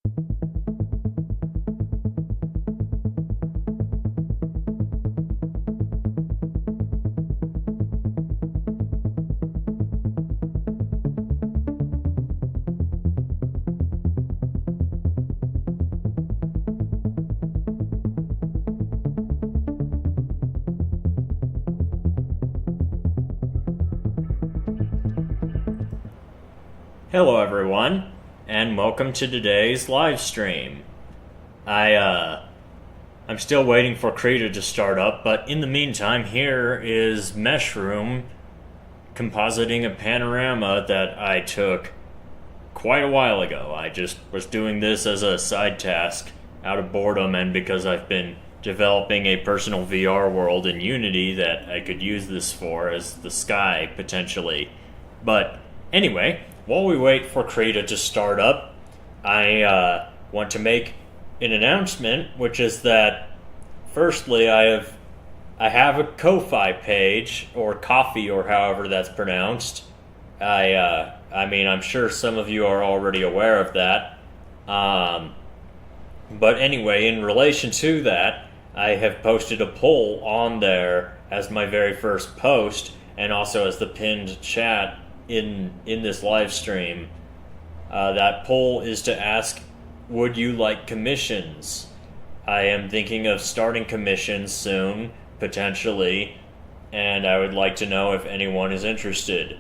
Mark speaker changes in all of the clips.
Speaker 1: Hello everyone, and welcome to today's live stream. I'm still waiting for Krita to start up, but in the meantime, here is Meshroom compositing a panorama that I took quite a while ago. I just was doing this as a side task out of boredom, and because I've been developing a personal VR world in Unity that I could use this for as the sky, potentially. But anyway, while we wait for Krita to start up, I want to make an announcement, which is that, firstly, I have a Ko-Fi page, or Ko-fi, or however that's pronounced. I mean, I'm sure some of you are already aware of that. But anyway, in relation to that, I have posted a poll on there as my very first post, and also as the pinned chat in this live stream. That poll is to ask, would you like commissions? I am thinking of starting commissions soon, potentially, and I would like to know if anyone is interested.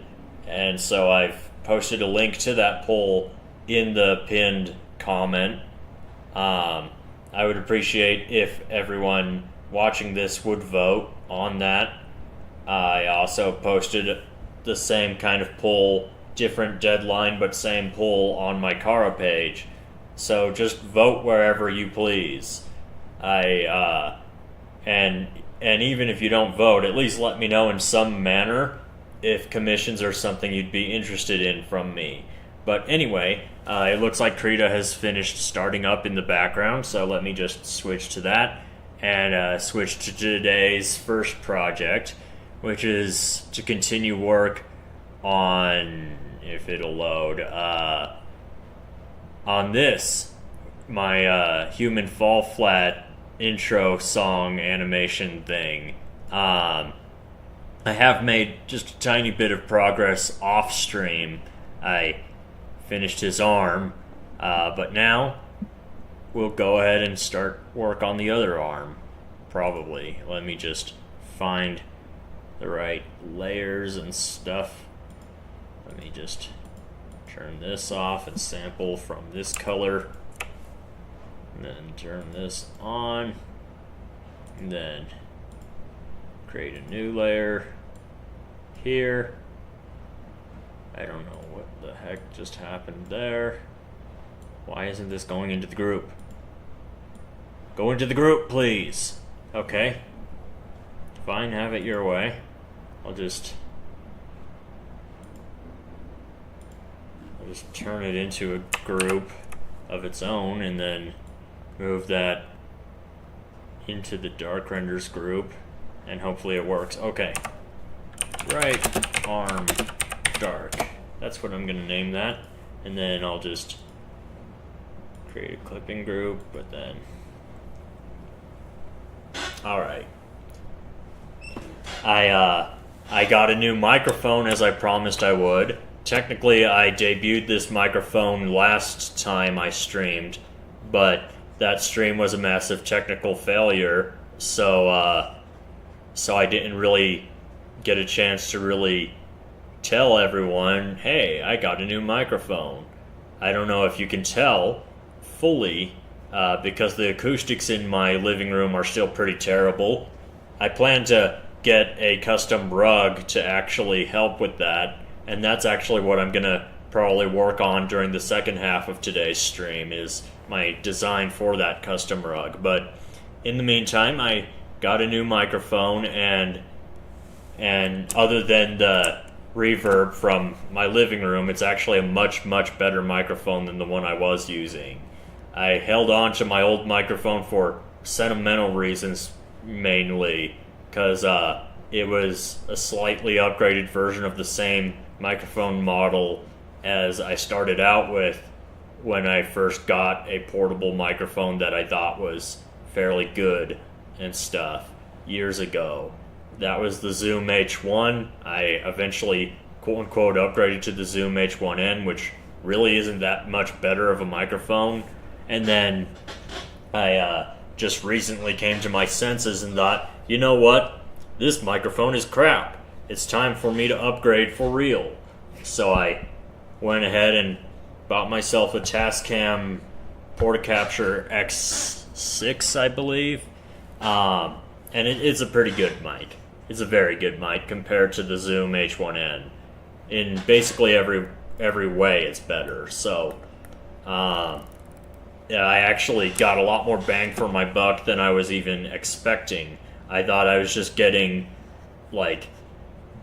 Speaker 1: And so I've posted a link to that poll in the pinned comment. I would appreciate if everyone watching this would vote on that. I also posted the same kind of poll, different deadline, but same poll on my Kara page. So just vote wherever you please. And even if you don't vote, at least let me know in some manner if commissions are something you'd be interested in from me. But anyway, it looks like Krita has finished starting up in the background, so let me just switch to that and switch to today's first project, which is to continue work on, if it'll load, on this, my Human Fall Flat intro song animation thing. I have made just a tiny bit of progress off stream. I finished his arm, but now we'll go ahead and start work on the other arm, probably. Let me just find the right layers and stuff. Let me just turn this off and sample from this color, and then turn this on, and then create a new layer here. I don't know what the heck just happened there. Why isn't this going into the group? Go into the group, please. Okay. Fine, have it your way. I'll just turn it into a group of its own, and then move that into the dark renders group, and hopefully it works. Okay. Right arm dark. That's what I'm going to name that. And then I'll just create a clipping group, but then... Alright. I got a new microphone as I promised I would. Technically, I debuted this microphone last time I streamed, but that stream was a massive technical failure, so I didn't really get a chance to really tell everyone, hey, I got a new microphone. I don't know if you can tell fully, because the acoustics in my living room are still pretty terrible. I plan to get a custom rug to actually help with that, and that's actually what I'm going to probably work on during the second half of today's stream, is my design for that custom rug. But in the meantime, I got a new microphone, and other than the reverb from my living room, it's actually a much, much better microphone than the one I was using. I held on to my old microphone for sentimental reasons, mainly, because it was a slightly upgraded version of the same microphone model as I started out with when I first got a portable microphone that I thought was fairly good and stuff years ago. That was the Zoom H1. I eventually, quote unquote, upgraded to the Zoom H1N, which really isn't that much better of a microphone. And then I just recently came to my senses and thought, you know what? This microphone is crap. It's time for me to upgrade for real. So I went ahead and bought myself a Tascam Portacapture X6, I believe. And it's a pretty good mic. It's a very good mic compared to the Zoom H1N. In basically every way, it's better. So, yeah, I actually got a lot more bang for my buck than I was even expecting. I thought I was just getting, like,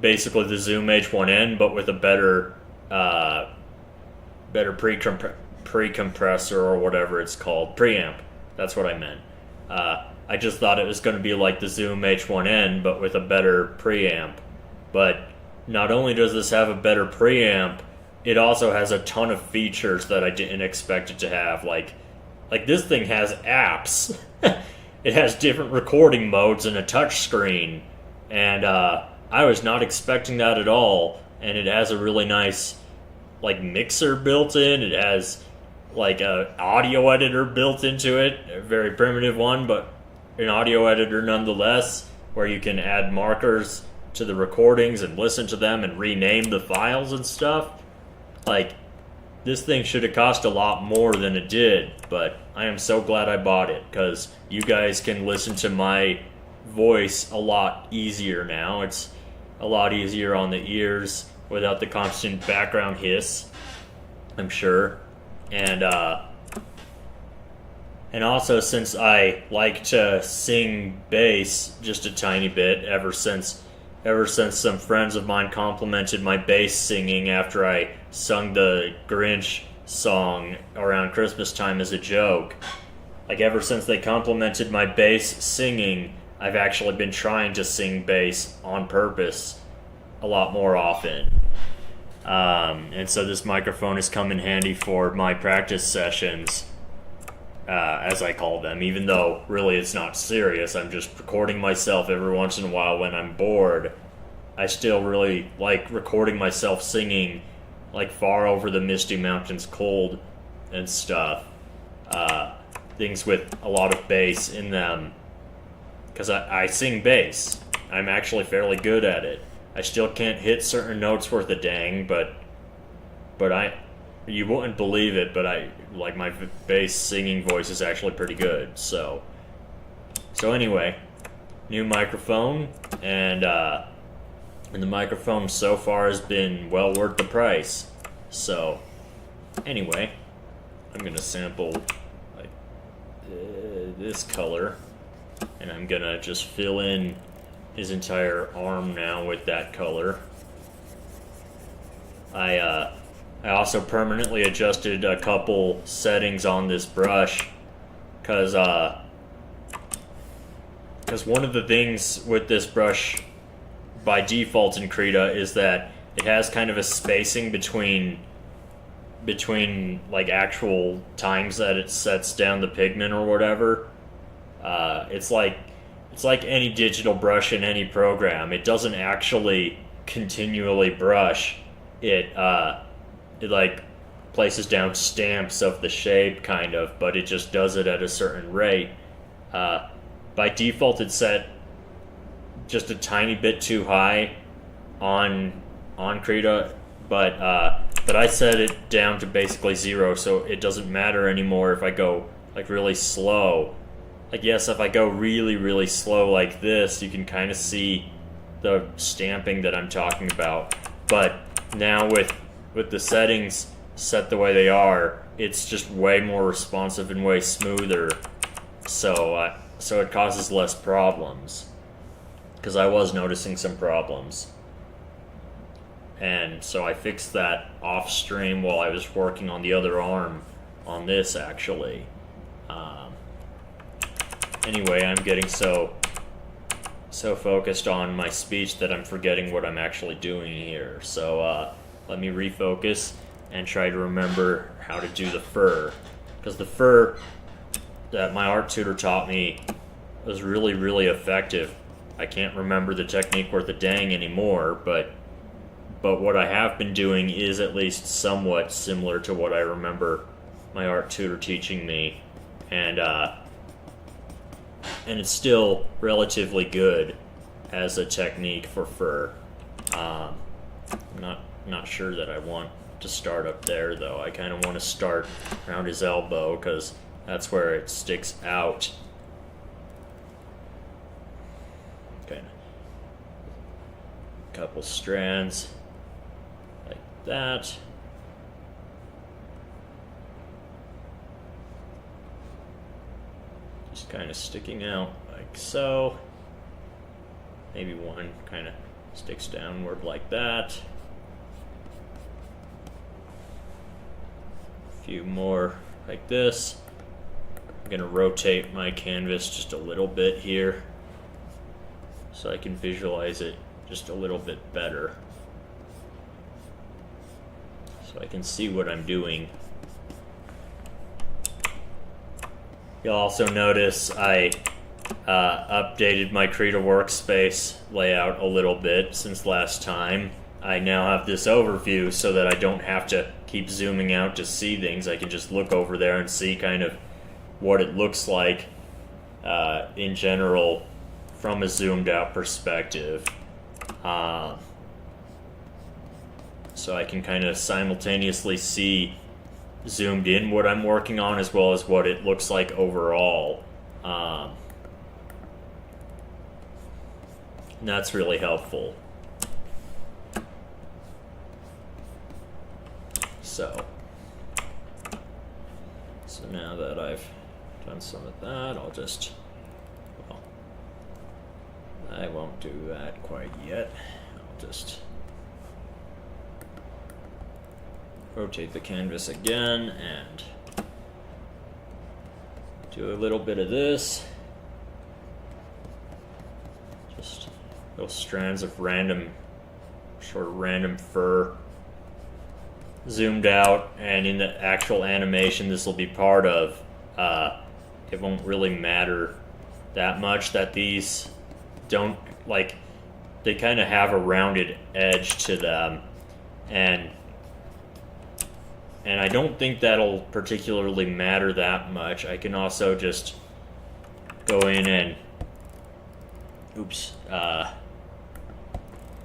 Speaker 1: basically the Zoom H1N, but with a better pre-compressor or whatever it's called. Preamp. That's what I meant. I just thought it was going to be like the Zoom H1N, but with a better preamp. But not only does this have a better preamp, it also has a ton of features that I didn't expect it to have. Like this thing has apps. It has different recording modes and a touch screen. And I was not expecting that at all. And it has a really nice like mixer built in. It has like a audio editor built into it, a very primitive one, but an audio editor nonetheless, where you can add markers to the recordings and listen to them and rename the files and stuff. Like, this thing should have cost a lot more than it did, but I am so glad I bought it, because you guys can listen to my voice a lot easier now. It's a lot easier on the ears without the constant background hiss, I'm sure. And also, since I like to sing bass just a tiny bit, ever since some friends of mine complimented my bass singing after I sung the Grinch song around Christmas time as a joke. Like, ever since they complimented my bass singing, I've actually been trying to sing bass on purpose a lot more often. And so this microphone has come in handy for my practice sessions, as I call them, even though really it's not serious. I'm just recording myself every once in a while when I'm bored. I still really like recording myself singing, like Far Over the Misty Mountains Cold and stuff. Things with a lot of bass in them. Because I sing bass. I'm actually fairly good at it. I still can't hit certain notes worth a dang, but you wouldn't believe it, but my bass singing voice is actually pretty good. So anyway, new microphone, and the microphone so far has been well worth the price. So anyway, I'm gonna sample like this color, and I'm gonna just fill in his entire arm now with that color. I also permanently adjusted a couple settings on this brush, because one of the things with this brush by default in Krita is that it has kind of a spacing between like actual times that it sets down the pigment or whatever. It's like any digital brush in any program. It doesn't actually continually brush. It like places down stamps of the shape, kind of, but it just does it at a certain rate. By default, it's set just a tiny bit too high on Krita, but I set it down to basically 0, so it doesn't matter anymore if I go like really slow. Like, yes, if I go really, really slow like this, you can kind of see the stamping that I'm talking about. But now with the settings set the way they are, it's just way more responsive and way smoother. So it causes less problems. Because I was noticing some problems. And so I fixed that off stream while I was working on the other arm on this, actually. Anyway, I'm getting so focused on my speech that I'm forgetting what I'm actually doing here. So let me refocus. and try to remember how to do the fur. Because the fur that my art tutor taught me was really, really effective. I can't remember the technique worth a dang anymore, but what I have been doing is at least somewhat similar to what I remember my art tutor teaching me, and it's still relatively good as a technique for fur. I'm not sure that I want to start up there though. I kind of want to start around his elbow because that's where it sticks out. Okay, couple strands like that. Just kind of sticking out like so. Maybe one kind of sticks downward like that. A few more like this. I'm going to rotate my canvas just a little bit here so I can visualize it just a little bit better, so I can see what I'm doing. You'll also notice I updated my Krita workspace layout a little bit since last time. I now have this overview so that I don't have to keep zooming out to see things. I can just look over there and see kind of what it looks like in general from a zoomed out perspective. So I can kind of simultaneously see zoomed in what I'm working on as well as what it looks like overall. And that's really helpful. So now that I've done some of that, I'll just, well, I won't do that quite yet. I'll just rotate the canvas again and do a little bit of this. Just those strands of random fur zoomed out, and in the actual animation this will be part of. It won't really matter that much that these don't, like, they kind of have a rounded edge to them, and I don't think that'll particularly matter that much. I can also just go in and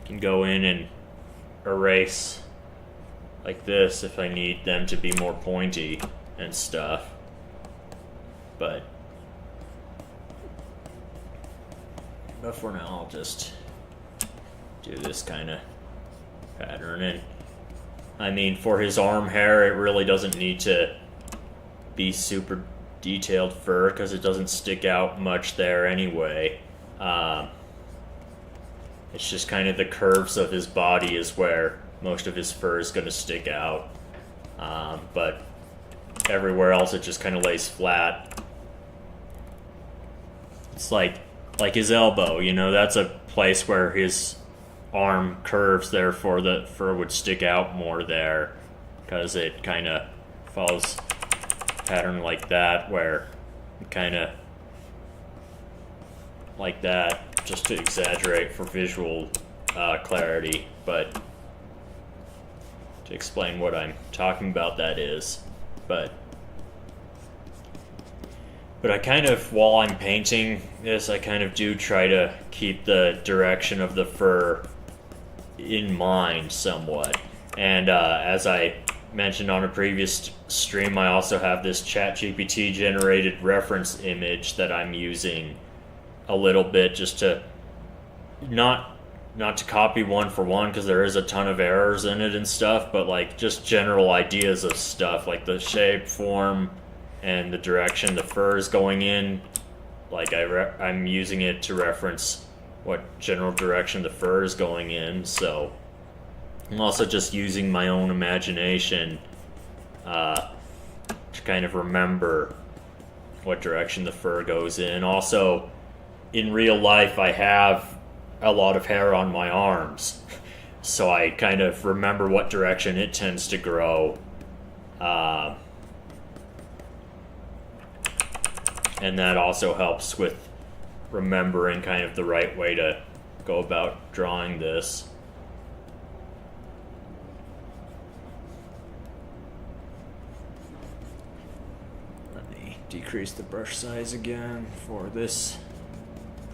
Speaker 1: can go in and erase like this if I need them to be more pointy and stuff. But for now I'll just do this kind of pattern. And I mean, for his arm hair, it really doesn't need to be super detailed fur because it doesn't stick out much there anyway. It's just kind of the curves of his body is where most of his fur is going to stick out. But everywhere else it just kind of lays flat. It's like his elbow, you know, that's a place where his arm curves, therefore the fur would stick out more there because it kind of follows a pattern like that, where it kind of like that, just to exaggerate for visual clarity, but to explain what I'm talking about, that is. But I kind of, while I'm painting this, I kind of do try to keep the direction of the fur in mind somewhat. And as I mentioned on a previous stream, I also have this ChatGPT generated reference image that I'm using a little bit, just to not to copy one for one, because there is a ton of errors in it and stuff, but like just general ideas of stuff, like the shape, form, and the direction the fur is going in. Like I'm using it to reference what general direction the fur is going in. So I'm also just using my own imagination to kind of remember what direction the fur goes in. Also, in real life, I have a lot of hair on my arms. so I kind of remember what direction it tends to grow. And that also helps with remembering kind of the right way to go about drawing this. Let me decrease the brush size again for this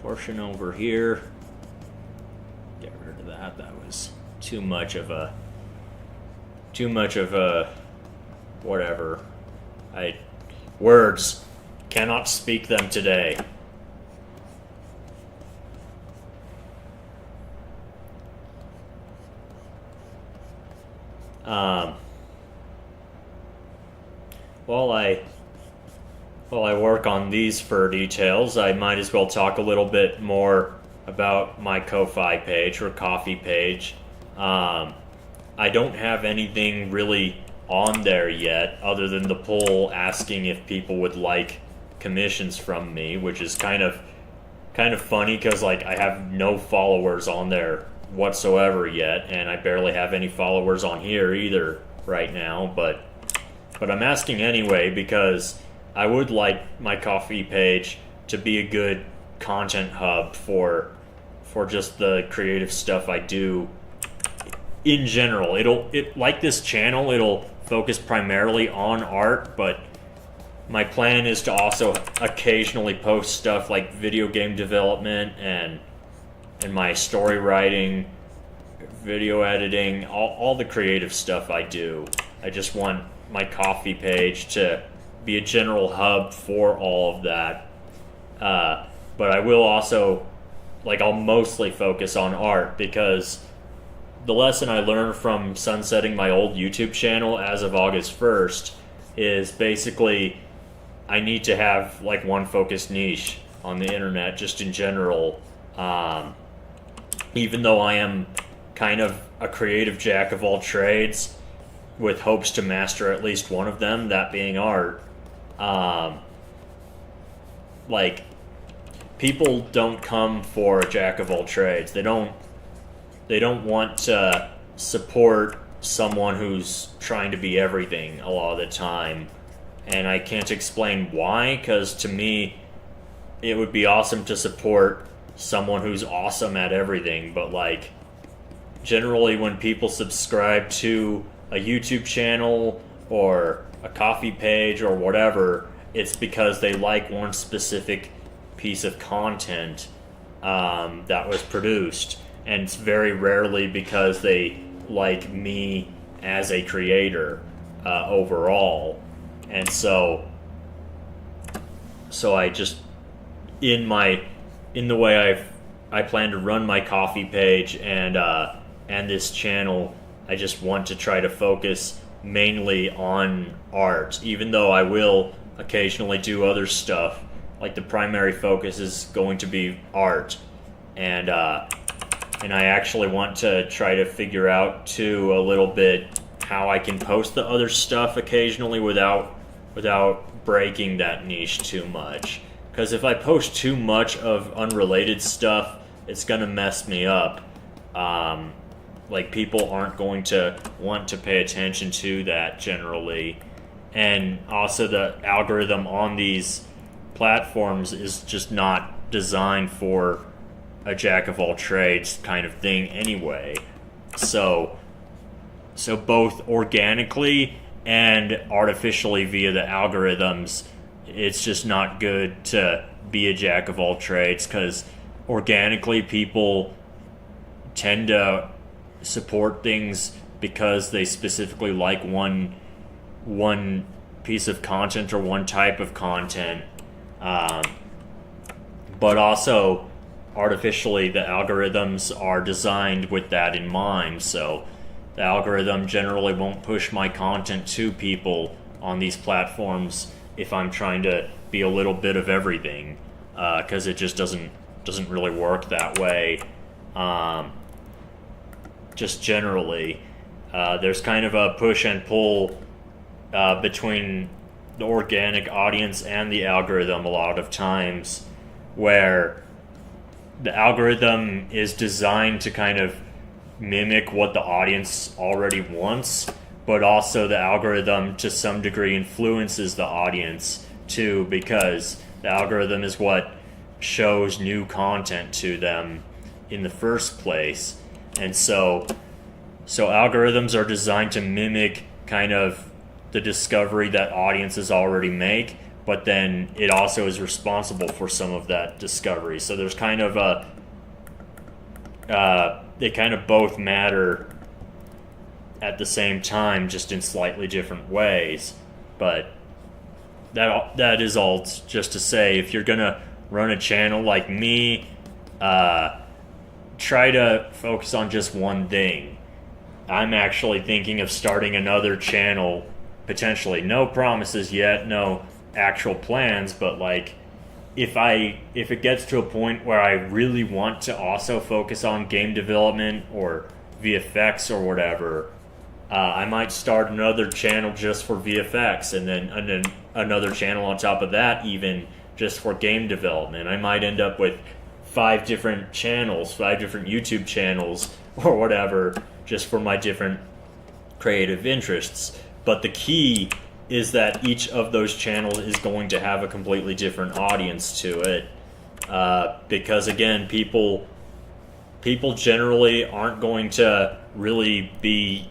Speaker 1: portion over here. Get rid of that. That was too much of a whatever. Words cannot speak them today. While I work on these fur details, I might as well talk a little bit more about my Ko-Fi page or Ko-fi page. I don't have anything really on there yet other than the poll asking if people would like commissions from me, which is kind of funny because like I have no followers on there whatsoever yet, and I barely have any followers on here either right now, but I'm asking anyway because I would like my Ko-fi page to be a good content hub for just the creative stuff I do in general. It like this channel, it'll focus primarily on art, but my plan is to also occasionally post stuff like video game development and my story writing, video editing, all the creative stuff I do. I just want my Ko-fi page to be a general hub for all of that. But I will also, I'll mostly focus on art because the lesson I learned from sunsetting my old YouTube channel as of August 1st is basically I need to have one focused niche on the internet just in general. Even though I am kind of a creative jack of all trades with hopes to master at least one of them, that being art, people don't come for a jack of all trades. They don't want to support someone who's trying to be everything a lot of the time. And I can't explain why, because to me, it would be awesome to support someone who's awesome at everything. But generally when people subscribe to a YouTube channel or a Ko-fi page or whatever, it's because they like one specific piece of content that was produced. And it's very rarely because they like me as a creator overall. And so I just, in the way I plan to run my Ko-fi page and this channel, I just want to try to focus mainly on art, even though I will occasionally do other stuff. The primary focus is going to be art, and I actually want to try to figure out too a little bit how I can post the other stuff occasionally without breaking that niche too much. Because if I post too much of unrelated stuff, it's gonna mess me up. People aren't going to want to pay attention to that generally. And also the algorithm on these platforms is just not designed for a jack of all trades kind of thing anyway. So both organically and artificially via the algorithms, it's just not good to be a jack of all trades, because organically people tend to support things because they specifically like one piece of content or one type of content, but also artificially the algorithms are designed with that in mind. So the algorithm generally won't push my content to people on these platforms if I'm trying to be a little bit of everything, because it just doesn't really work that way. Just generally, there's kind of a push and pull between the organic audience and the algorithm a lot of times, where the algorithm is designed to kind of mimic what the audience already wants, but also the algorithm to some degree influences the audience too, because the algorithm is what shows new content to them in the first place. And so algorithms are designed to mimic kind of the discovery that audiences already make, but then it also is responsible for some of that discovery. So there's kind of they kind of both matter at the same time, just in slightly different ways. But that is all just to say, if you're gonna run a channel like me, try to focus on just one thing. I'm actually thinking of starting another channel, potentially. No promises yet, no actual plans, but like if it gets to a point where I really want to also focus on game development or VFX or whatever, I might start another channel just for VFX, and then another channel on top of that even just for game development. I might end up with 5 different channels, 5 different YouTube channels or whatever, just for my different creative interests. But the key is that each of those channels is going to have a completely different audience to it, because again, people generally aren't going to really be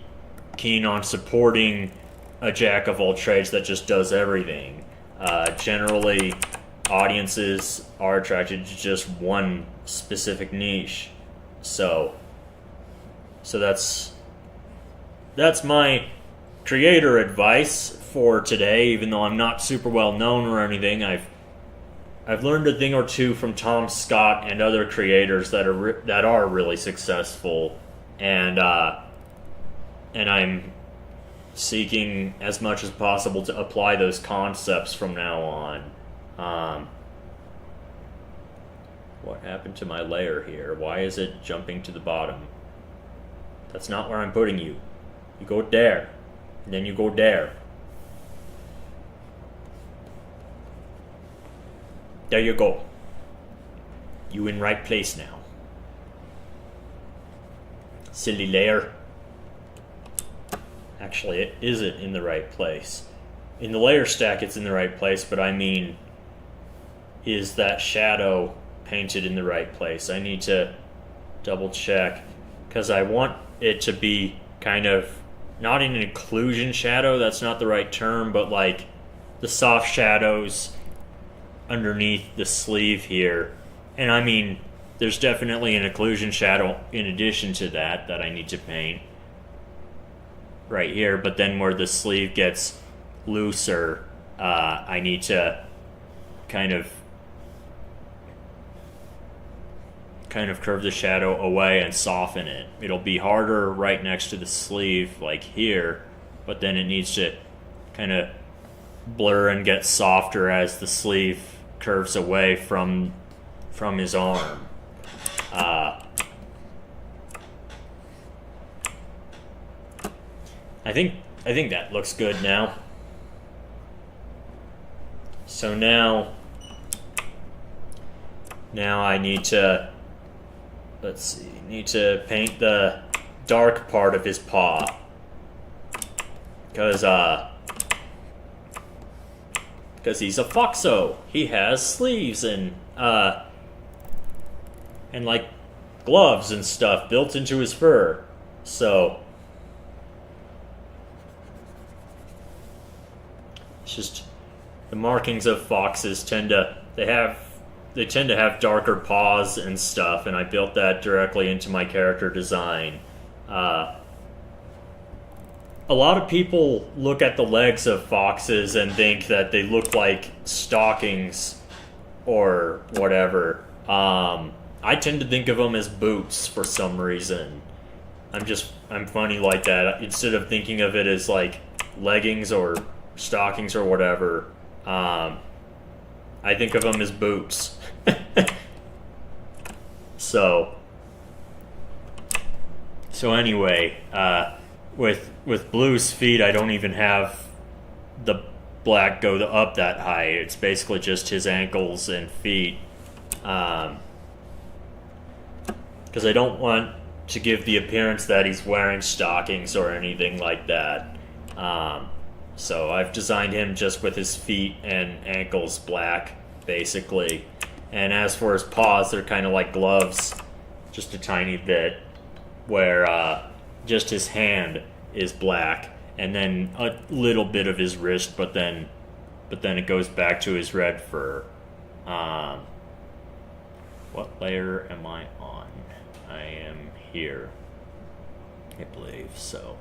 Speaker 1: keen on supporting a jack of all trades that just does everything. Generally, audiences are attracted to just one specific niche. So that's my creator advice for today. Even though I'm not super well known or anything, I've learned a thing or two from Tom Scott and other creators that are really successful, and I'm seeking as much as possible to apply those concepts from now on. What happened to my layer here? Why is it jumping to the bottom? That's not where I'm putting you. You go there, and then you go there. There you go. You in right place now. Silly layer. Actually, is it in the right place? In the layer stack, it's in the right place, but I mean, is that shadow painted in the right place? I need to double check, because I want it to be kind of not an inclusion shadow, that's not the right term, but like the soft shadows underneath the sleeve here. And I mean, there's definitely an occlusion shadow in addition to that I need to paint right here, but then where the sleeve gets looser, I need to kind of curve the shadow away and soften it. It'll be harder right next to the sleeve, like here, but then it needs to kind of blur and get softer as the sleeve curves away from his arm. I think that looks good now. So now I need to, need to paint the dark part of his paw, because he's a foxo. He has sleeves and like gloves and stuff built into his fur. So it's just the markings of foxes tend to have darker paws and stuff, and I built that directly into my character design. A lot of people look at the legs of foxes and think that they look like stockings or whatever. I tend to think of them as boots for some reason. I'm funny like that. Instead of thinking of it as like leggings or stockings or whatever, I think of them as boots. So anyway, with Blue's feet, I don't even have the black go up that high. It's basically just his ankles and feet, because I don't want to give the appearance that he's wearing stockings or anything like that. So I've designed him just with his feet and ankles black, basically. And as for his paws, they're kind of like gloves, just a tiny bit, where just his hand is black, and then a little bit of his wrist, but then it goes back to his red fur. What layer am I on? I am here, I believe. So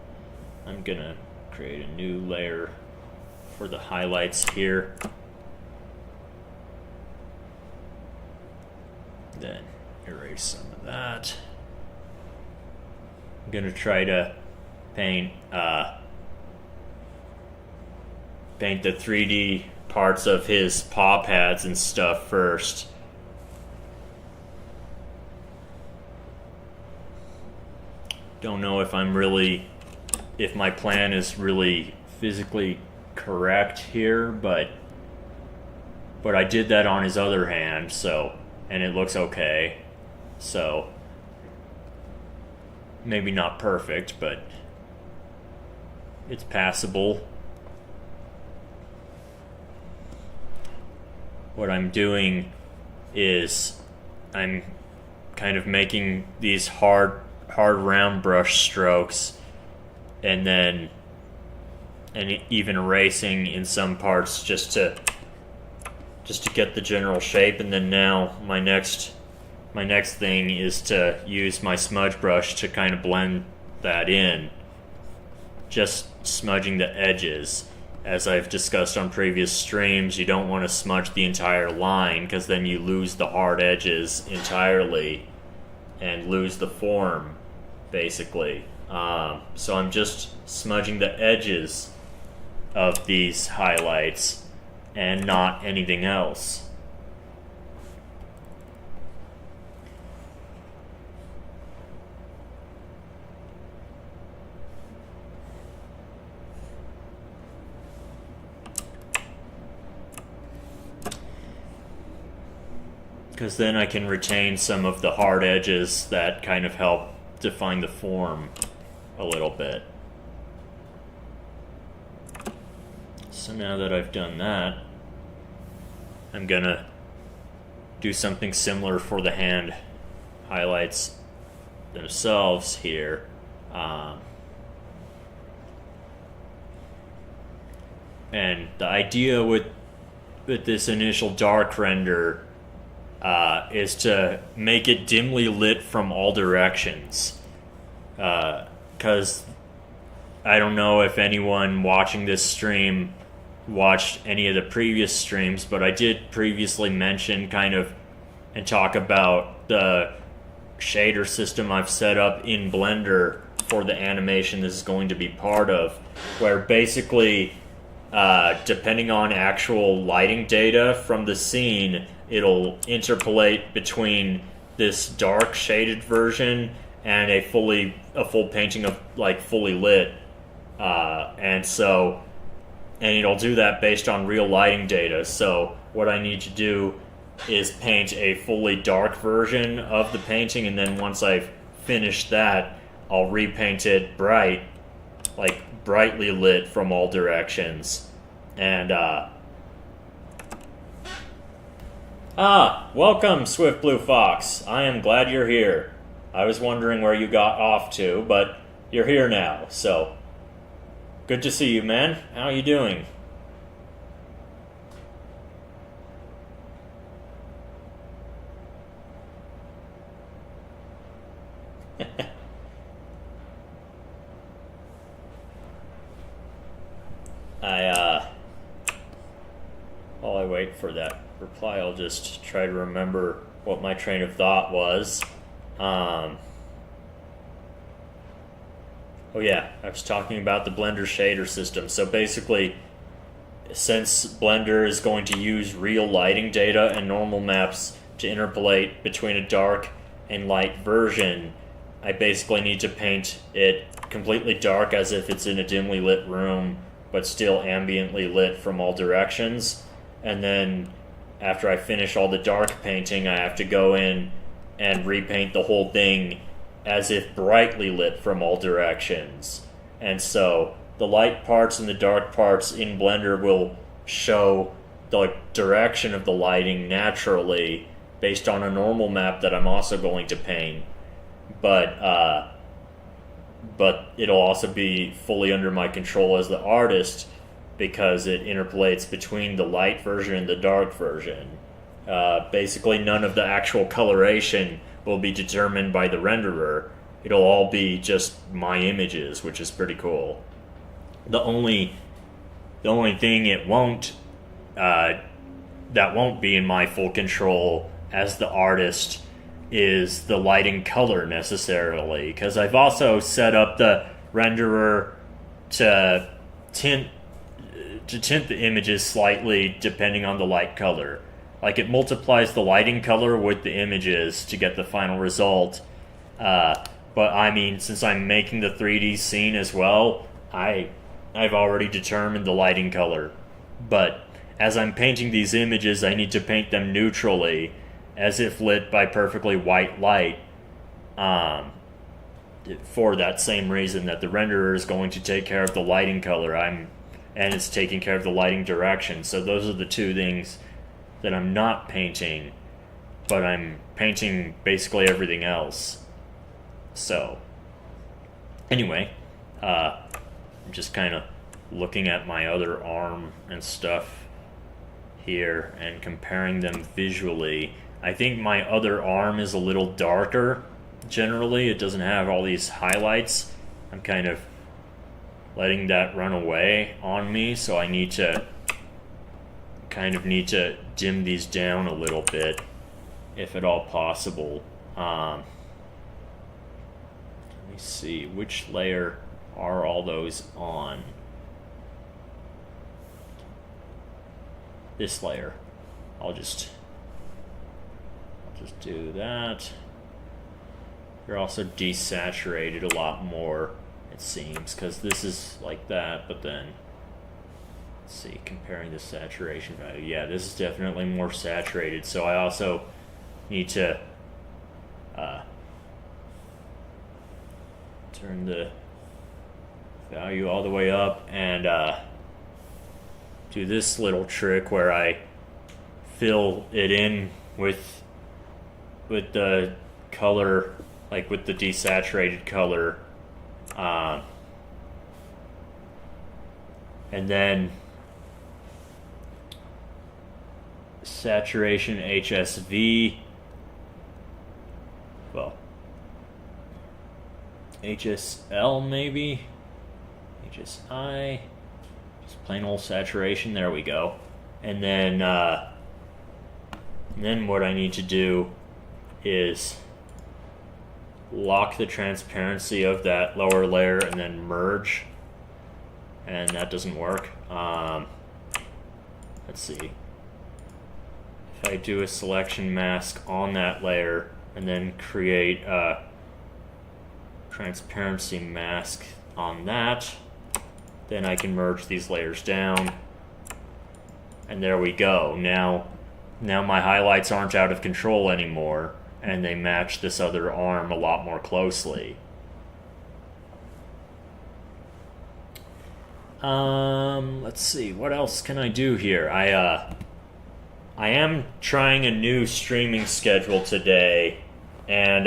Speaker 1: I'm gonna create a new layer for the highlights here. Then erase some of that. I'm gonna try to paint the 3D parts of his paw pads and stuff first. Don't know if my plan is really physically correct here, but I did that on his other hand, so, and it looks okay. So maybe not perfect, but it's passable. What I'm doing is I'm kind of making these hard round brush strokes, and even erasing in some parts just to get the general shape. And then now my next thing is to use my smudge brush to kind of blend that in, just smudging the edges. As I've discussed on previous streams, you don't want to smudge the entire line, because then you lose the hard edges entirely and lose the form, basically. So I'm just smudging the edges of these highlights and not anything else. Because then I can retain some of the hard edges that kind of help define the form a little bit. So now that I've done that, I'm gonna do something similar for the hand highlights themselves here. And the idea with this initial dark render is to make it dimly lit from all directions. Because I don't know if anyone watching this stream watched any of the previous streams, but I did previously mention kind of and talk about the shader system I've set up in Blender for the animation this is going to be part of, where basically depending on actual lighting data from the scene, it'll interpolate between this dark shaded version and a full painting of like fully lit, and it'll do that based on real lighting data. So what I need to do is paint a fully dark version of the painting, and then once I've finished that, I'll repaint it bright, like brightly lit from all directions. And welcome, Swift Blue Fox. I am glad you're here. I was wondering where you got off to, but you're here now, so good to see you, man. How you doing? While I wait for that reply, I'll just try to remember what my train of thought was. Oh yeah, I was talking about the Blender shader system. So basically, since Blender is going to use real lighting data and normal maps to interpolate between a dark and light version, I basically need to paint it completely dark as if it's in a dimly lit room, but still ambiently lit from all directions. And then after I finish all the dark painting, I have to go in and repaint the whole thing as if brightly lit from all directions. And so the light parts and the dark parts in Blender will show the direction of the lighting naturally based on a normal map that I'm also going to paint. But it'll also be fully under my control as the artist because it interpolates between the light version and the dark version. Basically, none of the actual coloration will be determined by the renderer. It'll all be just my images, which is pretty cool. The only thing it won't that won't be in my full control as the artist is the lighting color necessarily, because I've also set up the renderer to tint the images slightly depending on the light color. Like, it multiplies the lighting color with the images to get the final result. But I mean, since I'm making the 3D scene as well, I've already determined the lighting color. But as I'm painting these images, I need to paint them neutrally, as if lit by perfectly white light, for that same reason that the renderer is going to take care of the lighting color, and it's taking care of the lighting direction. So those are the two things that I'm not painting, but I'm painting basically everything else. So, anyway, I'm just kind of looking at my other arm and stuff here and comparing them visually. I think my other arm is a little darker. Generally, it doesn't have all these highlights. I'm kind of letting that run away on me, so I need to dim these down a little bit, if at all possible. Let me see, which layer are all those on? This layer. I'll just do that. They're also desaturated a lot more, it seems, because this is like that, but then, let's see, comparing the saturation value. Yeah, this is definitely more saturated, so I also need to turn the value all the way up and do this little trick where I fill it in with the color, like with the desaturated color, and then saturation HSV, well, HSL maybe, HSI, just plain old saturation, there we go. And then what I need to do is lock the transparency of that lower layer and then merge, and that doesn't work. Let's see, if I do a selection mask on that layer and then create a transparency mask on that, then I can merge these layers down, and there we go. Now my highlights aren't out of control anymore, and they match this other arm a lot more closely. Let's see, what else can I do here? I am trying a new streaming schedule today, and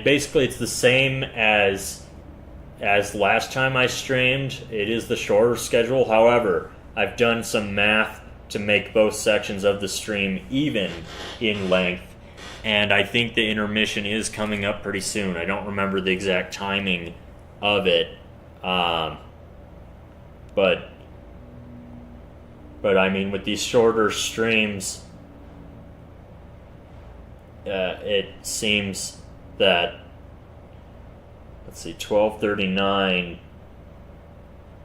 Speaker 1: basically it's the same as last time I streamed. It is the shorter schedule. However, I've done some math to make both sections of the stream even in length, and I think the intermission is coming up pretty soon. I don't remember the exact timing of it, but I mean, with these shorter streams, it seems that, let's see, 12:39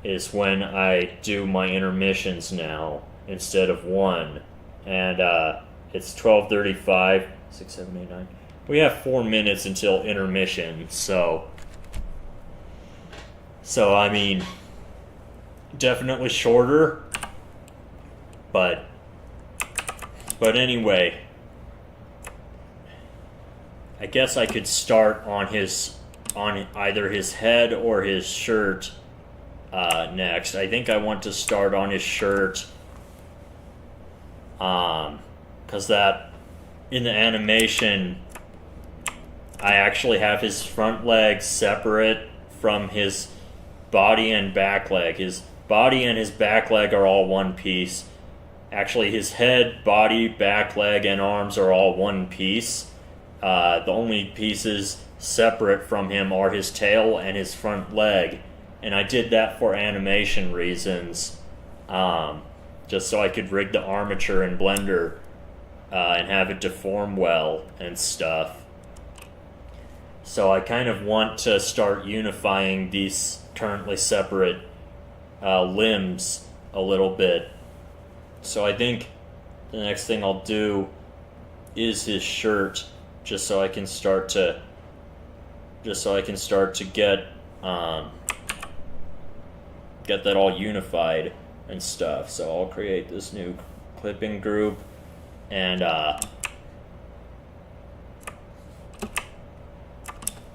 Speaker 1: is when I do my intermissions now, instead of 1, and it's 12:35, 6, 7, 8, 9. We have 4 minutes until intermission, so I mean, definitely shorter, but anyway, I guess I could start on either his head or his shirt next. I think I want to start on his shirt, because that in the animation, I actually have his front leg separate from his body and back leg. His body and his back leg are all one piece. Actually, his head, body, back leg, and arms are all one piece. The only pieces separate from him are his tail and his front leg. And I did that for animation reasons, just so I could rig the armature in Blender and have it deform well and stuff. So I kind of want to start unifying these currently separate limbs a little bit. So I think the next thing I'll do is his shirt, just so I can start to get that all unified and stuff. So I'll create this new clipping group, and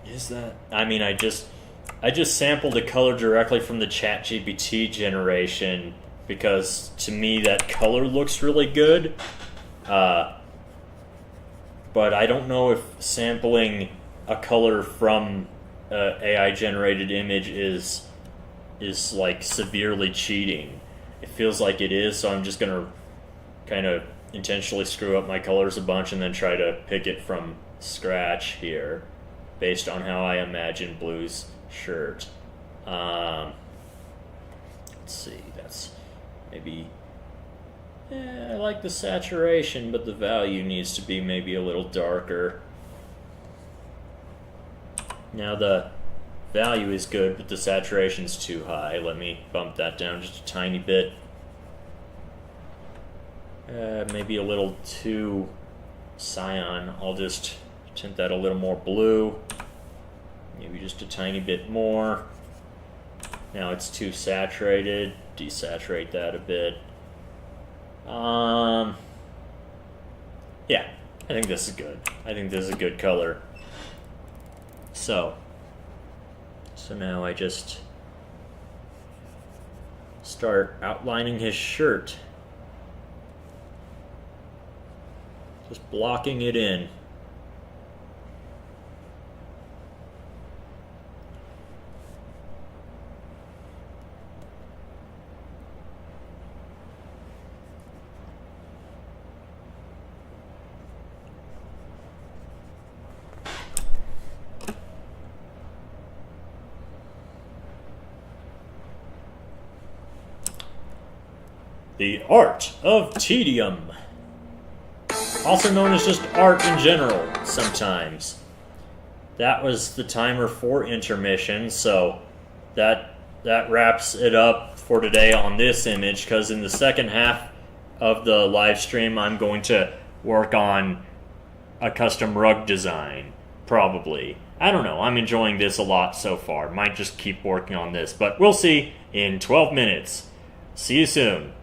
Speaker 1: is that? I mean, I just sampled the color directly from the ChatGPT generation because to me that color looks really good. But I don't know if sampling a color from AI generated image is like severely cheating. It feels like it is, so I'm just gonna kind of intentionally screw up my colors a bunch and then try to pick it from scratch here based on how I imagine Blue's shirt. Let's see, that's maybe I like the saturation, but the value needs to be maybe a little darker. Now the value is good, but the saturation's too high. Let me bump that down just a tiny bit. Maybe a little too cyan. I'll just tint that a little more blue. Maybe just a tiny bit more. Now it's too saturated. Desaturate that a bit. Yeah, I think this is good. I think this is a good color. So now I just start outlining his shirt. Just blocking it in. The Art of Tedium, also known as just art in general sometimes. That was the timer for intermission, so that wraps it up for today on this image, because in the second half of the live stream I'm going to work on a custom rug design, probably. I don't know, I'm enjoying this a lot so far. Might just keep working on this, but we'll see in 12 minutes. See you soon.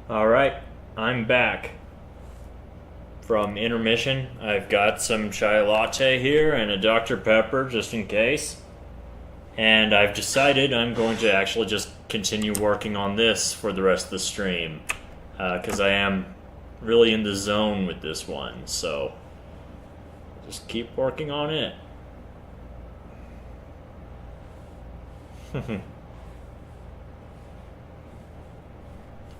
Speaker 1: Alright, I'm back from intermission. I've got some chai latte here and a Dr. Pepper just in case. And I've decided I'm going to actually just continue working on this for the rest of the stream. Because I am really in the zone with this one, so just keep working on it.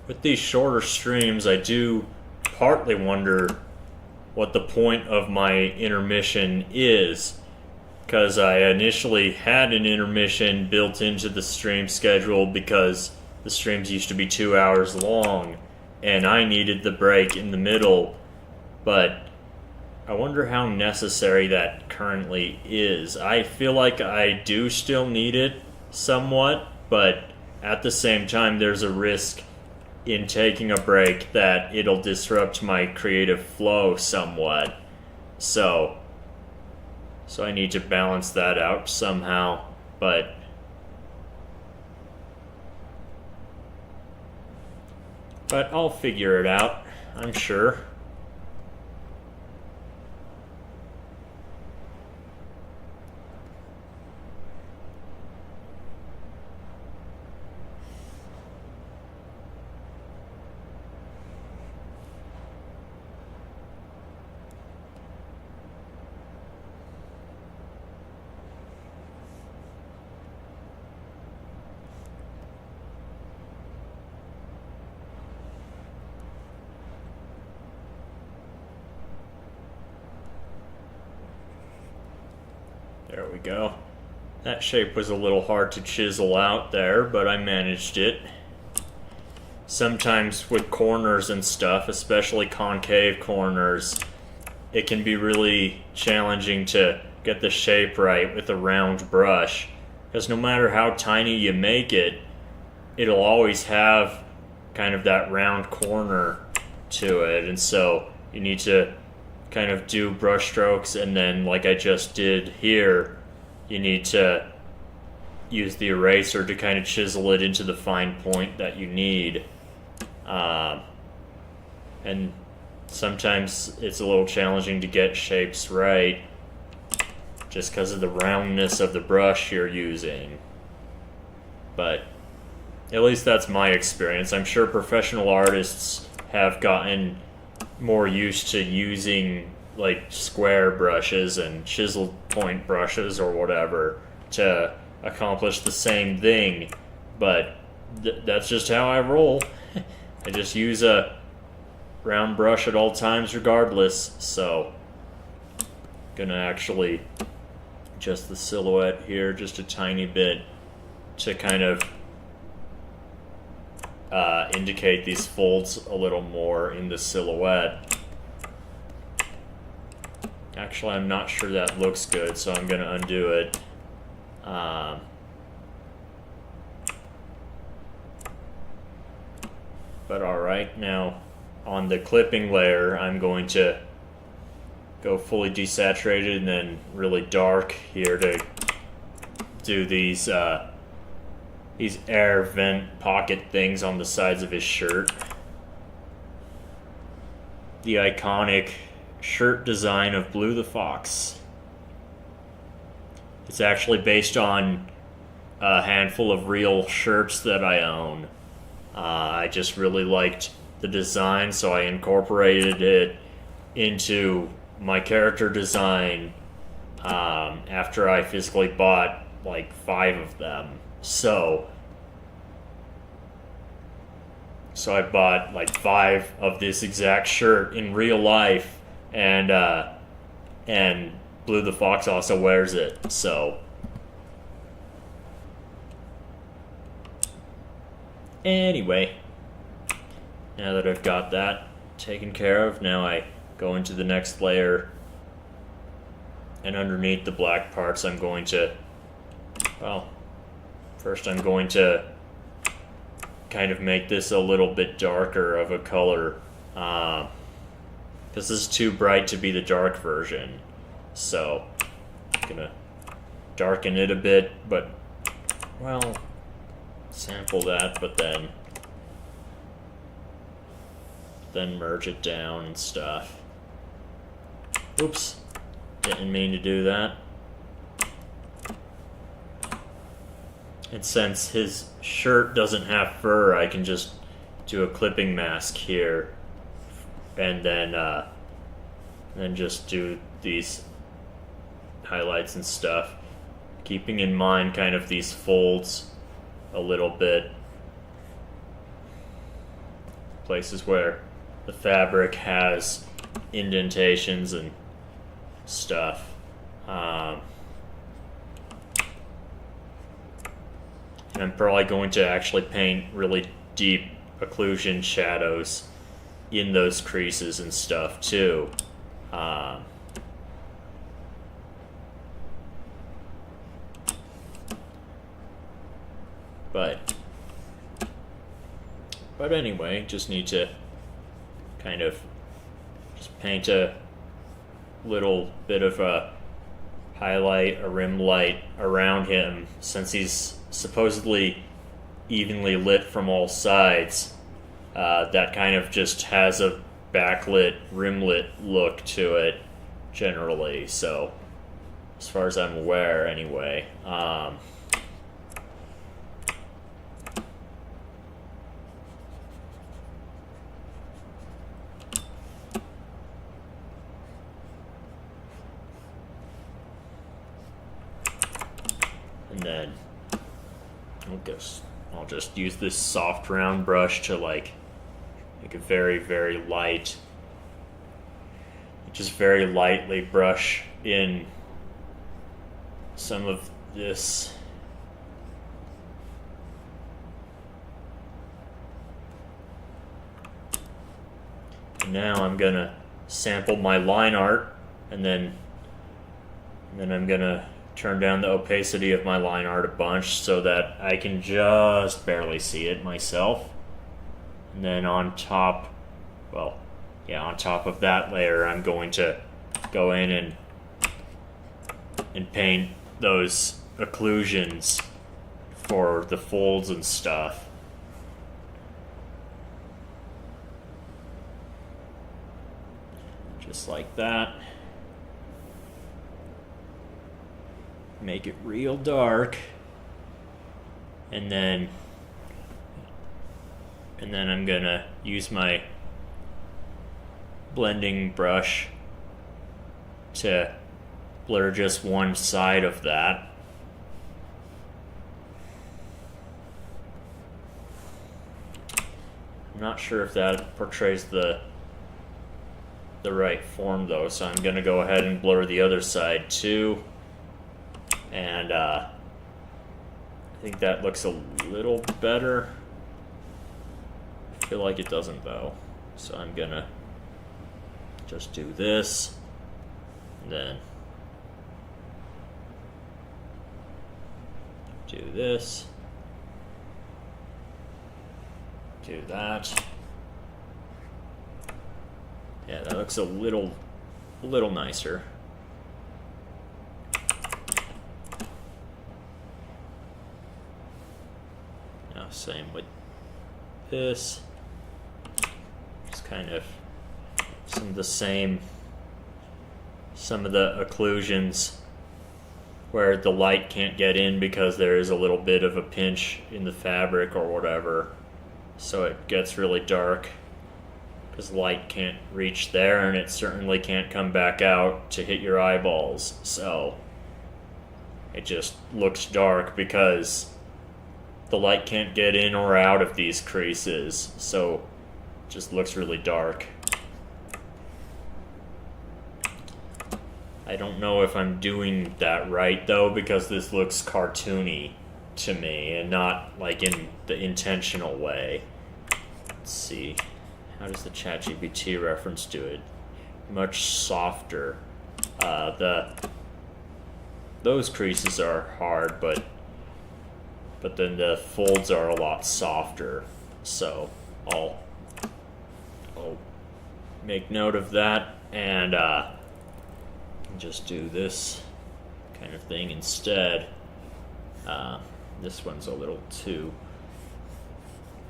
Speaker 1: With these shorter streams, I do partly wonder what the point of my intermission is, because I initially had an intermission built into the stream schedule because the streams used to be 2 hours long, and I needed the break in the middle, but I wonder how necessary that currently is. I feel like I do still need it somewhat, but at the same time there's a risk in taking a break that it'll disrupt my creative flow somewhat. So I need to balance that out somehow, but I'll figure it out, I'm sure. There we go. That shape was a little hard to chisel out there, but I managed it. Sometimes with corners and stuff, especially concave corners, it can be really challenging to get the shape right with a round brush, because no matter how tiny you make it, it'll always have kind of that round corner to it, and so you need to kind of do brush strokes, and then like I just did here, you need to use the eraser to kind of chisel it into the fine point that you need. And sometimes it's a little challenging to get shapes right just because of the roundness of the brush you're using. But at least that's my experience. I'm sure professional artists have gotten more used to using like square brushes and chisel point brushes or whatever to accomplish the same thing, but that's just how I roll. I just use a round brush at all times regardless, so gonna actually adjust the silhouette here just a tiny bit to kind of indicate these folds a little more in the silhouette. Actually, I'm not sure that looks good, so I'm going to undo it. But alright, now on the clipping layer, I'm going to go fully desaturated and then really dark here to do these air vent pocket things on the sides of his shirt. The iconic shirt design of Blue the Fox. It's actually based on a handful of real shirts that I own. I just really liked the design, so I incorporated it into my character design after I physically bought like 5 of them. So I bought like 5 of this exact shirt in real life, and Blue the Fox also wears it. So anyway, now that I've got that taken care of, now I go into the next layer, and underneath the black parts I'm going to, well, first I'm going to kind of make this a little bit darker of a color, because this is too bright to be the dark version. So I'm gonna darken it a bit, but, well, sample that, but then then merge it down and stuff. Oops, didn't mean to do that. And since his shirt doesn't have fur, I can just do a clipping mask here, and then just do these highlights and stuff, keeping in mind kind of these folds a little bit, places where the fabric has indentations and stuff. And I'm probably going to actually paint really deep occlusion shadows in those creases and stuff too. But anyway, just need to kind of just paint a little bit of a highlight, a rim light around him, since he's supposedly evenly lit from all sides. That kind of just has a backlit, rimlit look to it generally, so as far as I'm aware anyway. And then I'll just use this soft round brush to like make a very, very light, just very lightly brush in some of this. And now I'm gonna sample my line art, and then I'm gonna turn down the opacity of my line art a bunch so that I can just barely see it myself. And then on top of that layer, I'm going to go in and paint those occlusions for the folds and stuff. Just like that. Make it real dark. And then I'm gonna use my blending brush to blur just one side of that. I'm not sure if that portrays the right form though, so I'm gonna go ahead and blur the other side too. And I think that looks a little better. I feel like it doesn't though, so I'm gonna just do this, and then do this, do that. Yeah, that looks a little nicer. Now same with this. Just kind of some of the occlusions where the light can't get in because there is a little bit of a pinch in the fabric or whatever, so it gets really dark because light can't reach there, and it certainly can't come back out to hit your eyeballs, so it just looks dark because the light can't get in or out of these creases, so it just looks really dark. I don't know if I'm doing that right though, because this looks cartoony to me and not like in the intentional way. Let's see, how does the ChatGPT reference do it? Much softer. Those creases are hard, but then the folds are a lot softer. So I'll make note of that and just do this kind of thing instead. This one's a little too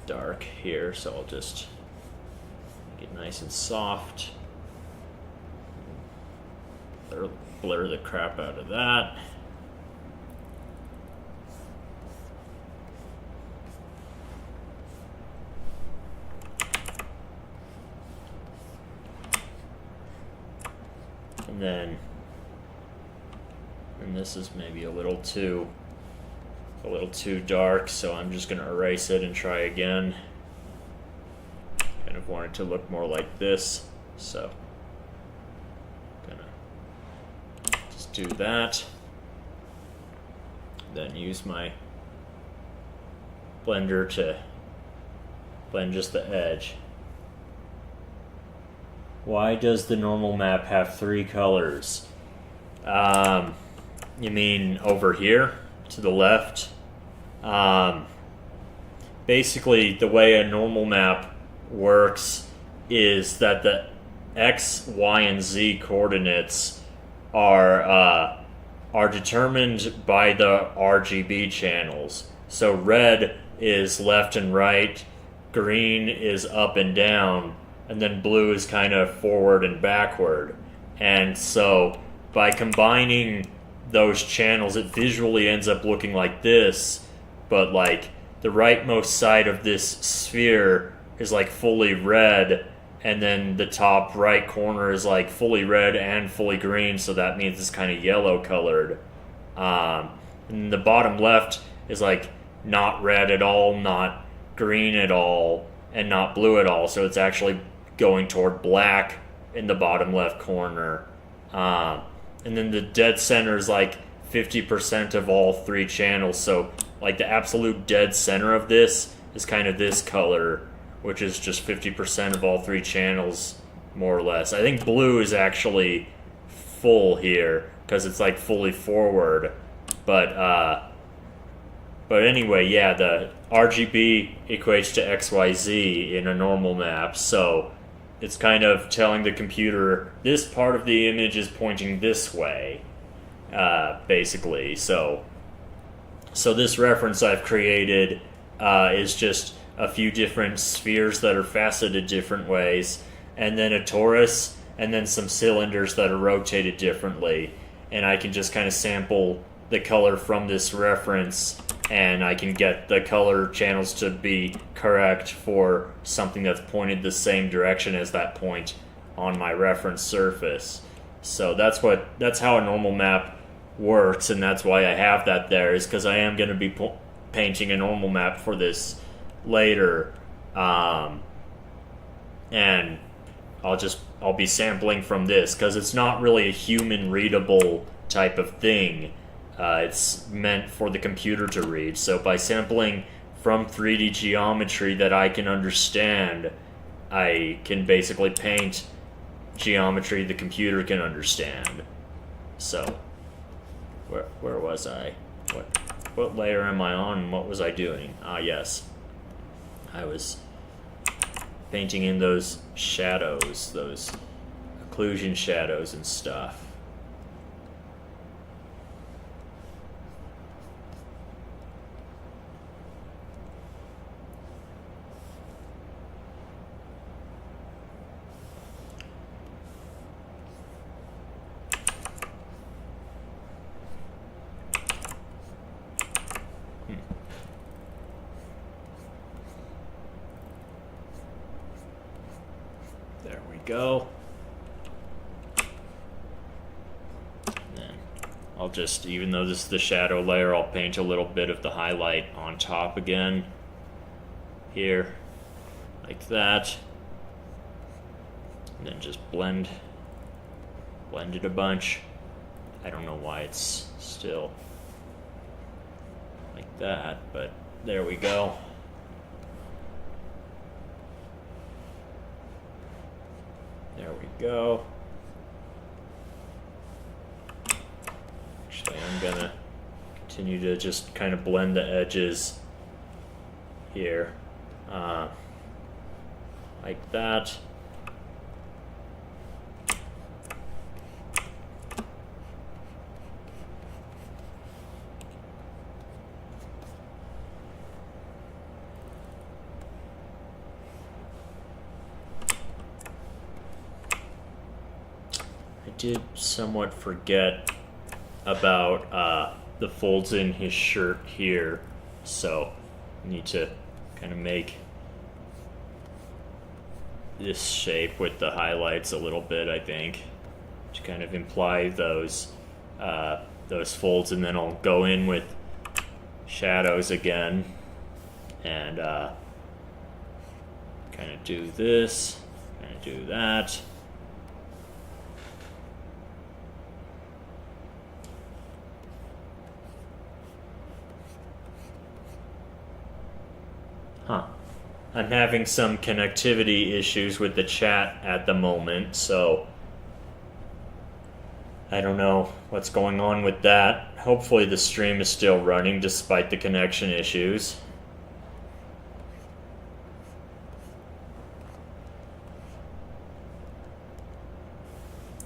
Speaker 1: dark here, so I'll just Make it nice and soft. Blur the crap out of that. And this is maybe a little too dark, so I'm just going to erase it and try again. Kind of want it to look more like this, so gonna just do that. Then use my blender to blend just the edge. Why does the normal map have 3 colors? You mean over here to the left? Basically, the way a normal map works is that the X, Y, and Z coordinates are determined by the RGB channels. So red is left and right, green is up and down, and then blue is kind of forward and backward. And so by combining those channels, it visually ends up looking like this, but like the rightmost side of this sphere is like fully red, and then the top right corner is like fully red and fully green, so that means it's kind of yellow colored. And the bottom left is like not red at all, not green at all, and not blue at all, so it's actually going toward black in the bottom left corner. And then the dead center is like 50% of all 3 channels, so like the absolute dead center of this is kind of this color, which is just 50% of all 3 channels, more or less. I think blue is actually full here because it's like fully forward, but anyway, yeah, the RGB equates to XYZ in a normal map, so it's kind of telling the computer this part of the image is pointing this way, basically. So this reference I've created is just a few different spheres that are faceted different ways, and then a torus, and then some cylinders that are rotated differently. And I can just kind of sample the color from this reference, and I can get the color channels to be correct for something that's pointed the same direction as that point on my reference surface. So that's how a normal map works, and that's why I have that there, is because I am going to be painting a normal map for this later, and I'll be sampling from this because it's not really a human readable type of thing. It's meant for the computer to read. So by sampling from 3D geometry that I can understand, I can basically paint geometry the computer can understand. So, where was I? What layer am I on and what was I doing? Ah, yes. I was painting in those shadows, those occlusion shadows and stuff. There we go. Then I'll just, even though this is the shadow layer, I'll paint a little bit of the highlight on top again. Here. Like that. And then just blend it a bunch. I don't know why it's still like that, but there we go. There we go. Actually, I'm gonna continue to just kind of blend the edges here, like that. did somewhat forget about the folds in his shirt here, so I need to kind of make this shape with the highlights a little bit, I think, to kind of imply those folds, and then I'll go in with shadows again and kind of do this, kind of do that. I'm having some connectivity issues with the chat at the moment, so I don't know what's going on with that. Hopefully the stream is still running despite the connection issues.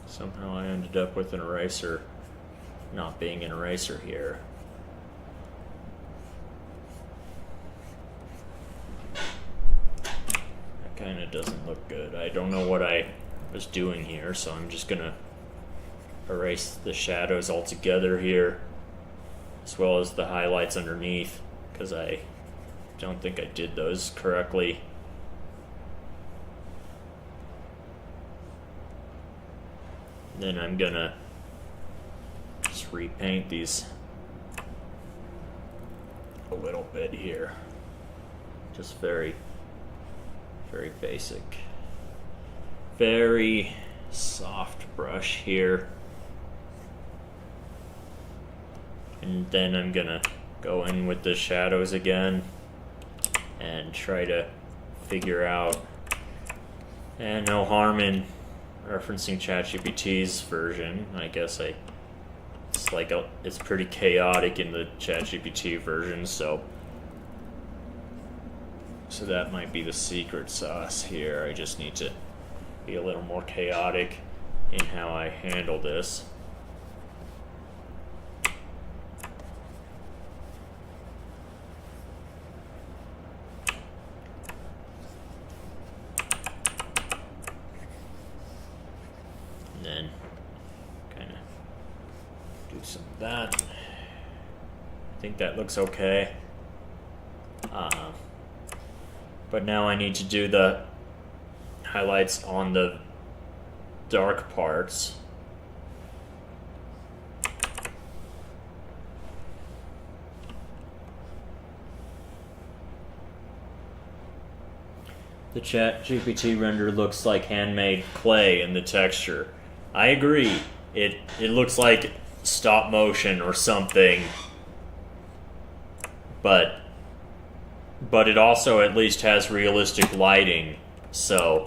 Speaker 1: Somehow I ended up with an eraser not being an eraser here. Kind of doesn't look good. I don't know what I was doing here, so I'm just gonna erase the shadows altogether here, as well as the highlights underneath, because I don't think I did those correctly. Then I'm gonna just repaint these a little bit here, just very basic, very soft brush here, and then I'm gonna go in with the shadows again and try to figure out, and no harm in referencing ChatGPT's version. I guess it's pretty chaotic in the ChatGPT version, so that might be the secret sauce here. I just need to be a little more chaotic in how I handle this. And then kind of do some of that. I think that looks okay. But now I need to do the highlights on the dark parts. The ChatGPT render looks like handmade clay in the texture. I agree. It looks like stop motion or something. But it also at least has realistic lighting, so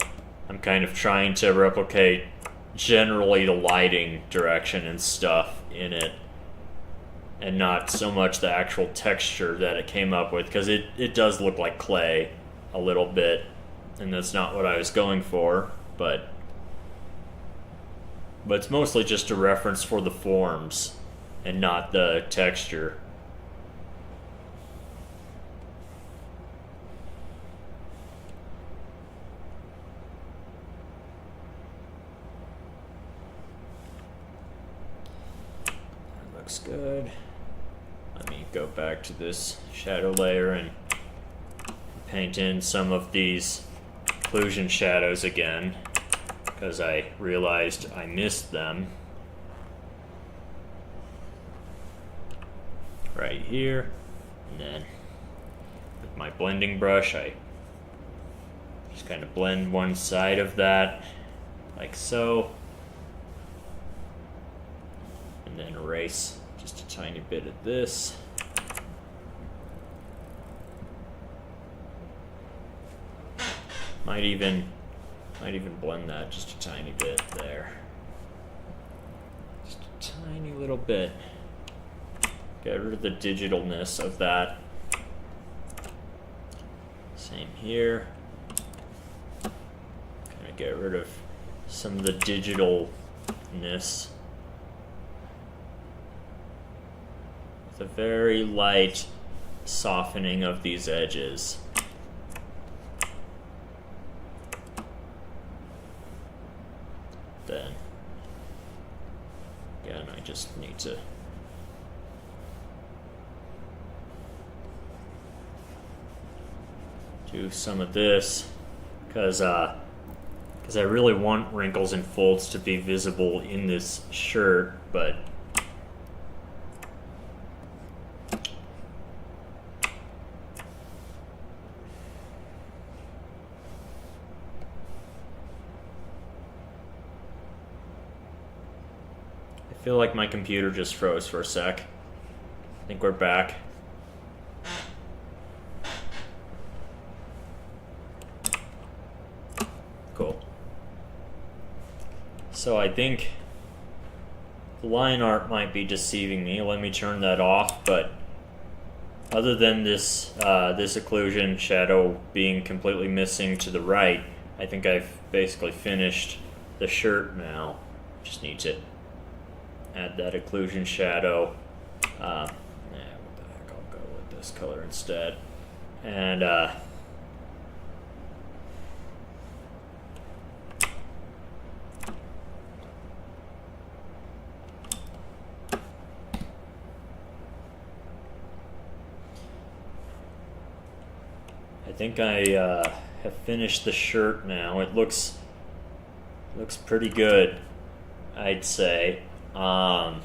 Speaker 1: I'm kind of trying to replicate generally the lighting direction and stuff in it, and not so much the actual texture that it came up with, because it does look like clay a little bit, and that's not what I was going for, but it's mostly just a reference for the forms and not the texture. Looks good. Let me go back to this shadow layer and paint in some of these occlusion shadows again, because I realized I missed them. Right here, and then with my blending brush I just kind of blend one side of that like so, and then erase just a tiny bit of this. Might even blend that just a tiny bit there. Just a tiny little bit. Get rid of the digitalness of that. Same here. Kind of get rid of some of the digitalness. With a very light softening of these edges. Then just need to do some of this because I really want wrinkles and folds to be visible in this shirt, but I feel like my computer just froze for a sec. I think we're back. Cool. So I think the line art might be deceiving me. Let me turn that off, but other than this this occlusion shadow being completely missing to the right, I think I've basically finished the shirt now. Just need to add that occlusion shadow. What the heck, I'll go with this color instead. And I think I have finished the shirt now. It looks pretty good, I'd say. Of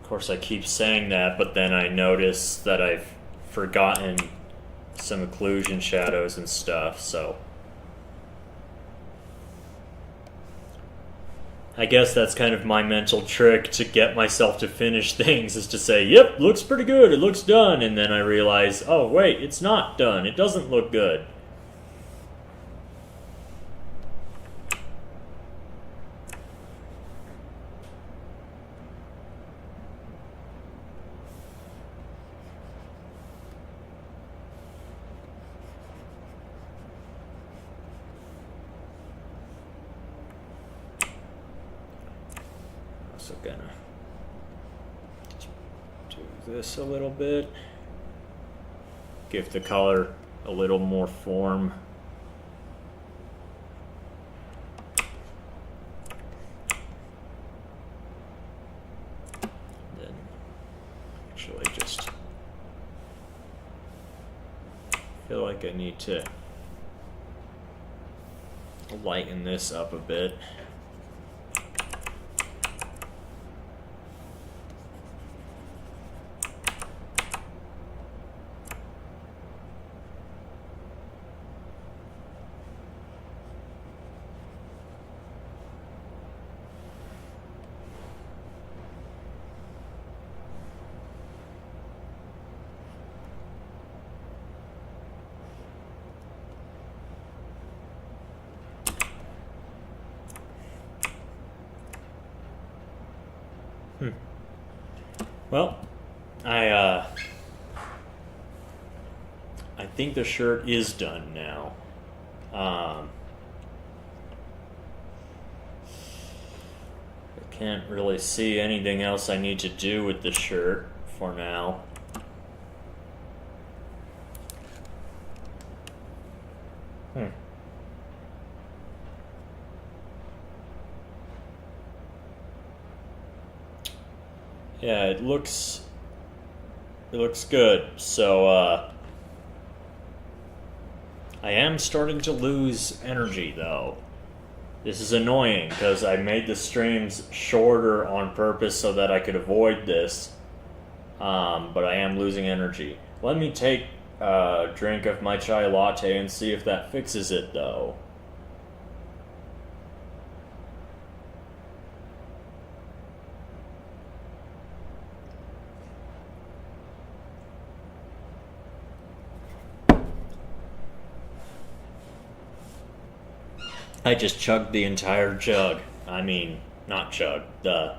Speaker 1: course, I keep saying that, but then I notice that I've forgotten some occlusion shadows and stuff, so I guess that's kind of my mental trick to get myself to finish things, is to say, yep, looks pretty good, it looks done, and then I realize, oh wait, it's not done, it doesn't look good. Also gonna do this a little bit, give the color a little more form. Then actually just feel like I need to lighten this up a bit. Well, I think the shirt is done now. I can't really see anything else I need to do with the shirt for now. Yeah, it looks good. So I am starting to lose energy though. This is annoying because I made the streams shorter on purpose so that I could avoid this. But I am losing energy. Let me take a drink of my chai latte and see if that fixes it though. I just chugged the entire jug. I mean, not chug, the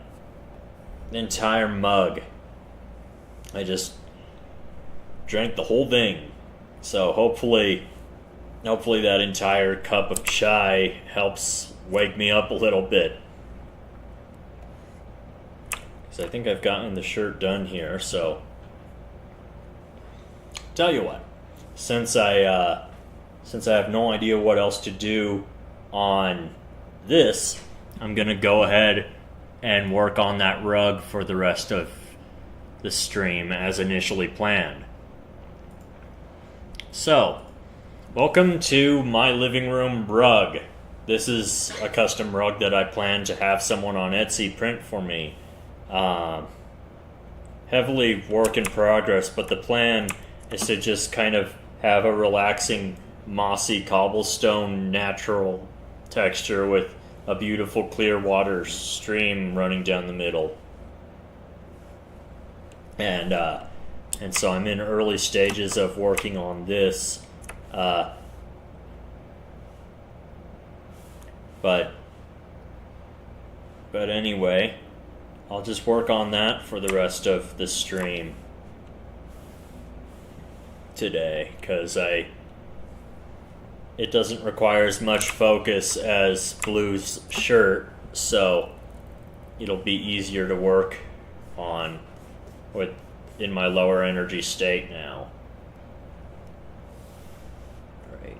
Speaker 1: entire mug. I just drank the whole thing. So hopefully that entire cup of chai helps wake me up a little bit. Because I think I've gotten the shirt done here, so tell you what, since I have no idea what else to do on this, I'm going to go ahead and work on that rug for the rest of the stream as initially planned. So, welcome to my living room rug. This is a custom rug that I plan to have someone on Etsy print for me. Heavily work in progress, but the plan is to just kind of have a relaxing, mossy cobblestone natural texture with a beautiful clear water stream running down the middle. And so I'm in early stages of working on this. But anyway, I'll just work on that for the rest of the stream today, because it doesn't require as much focus as Blue's shirt, so it'll be easier to work on in my lower energy state now. Alright,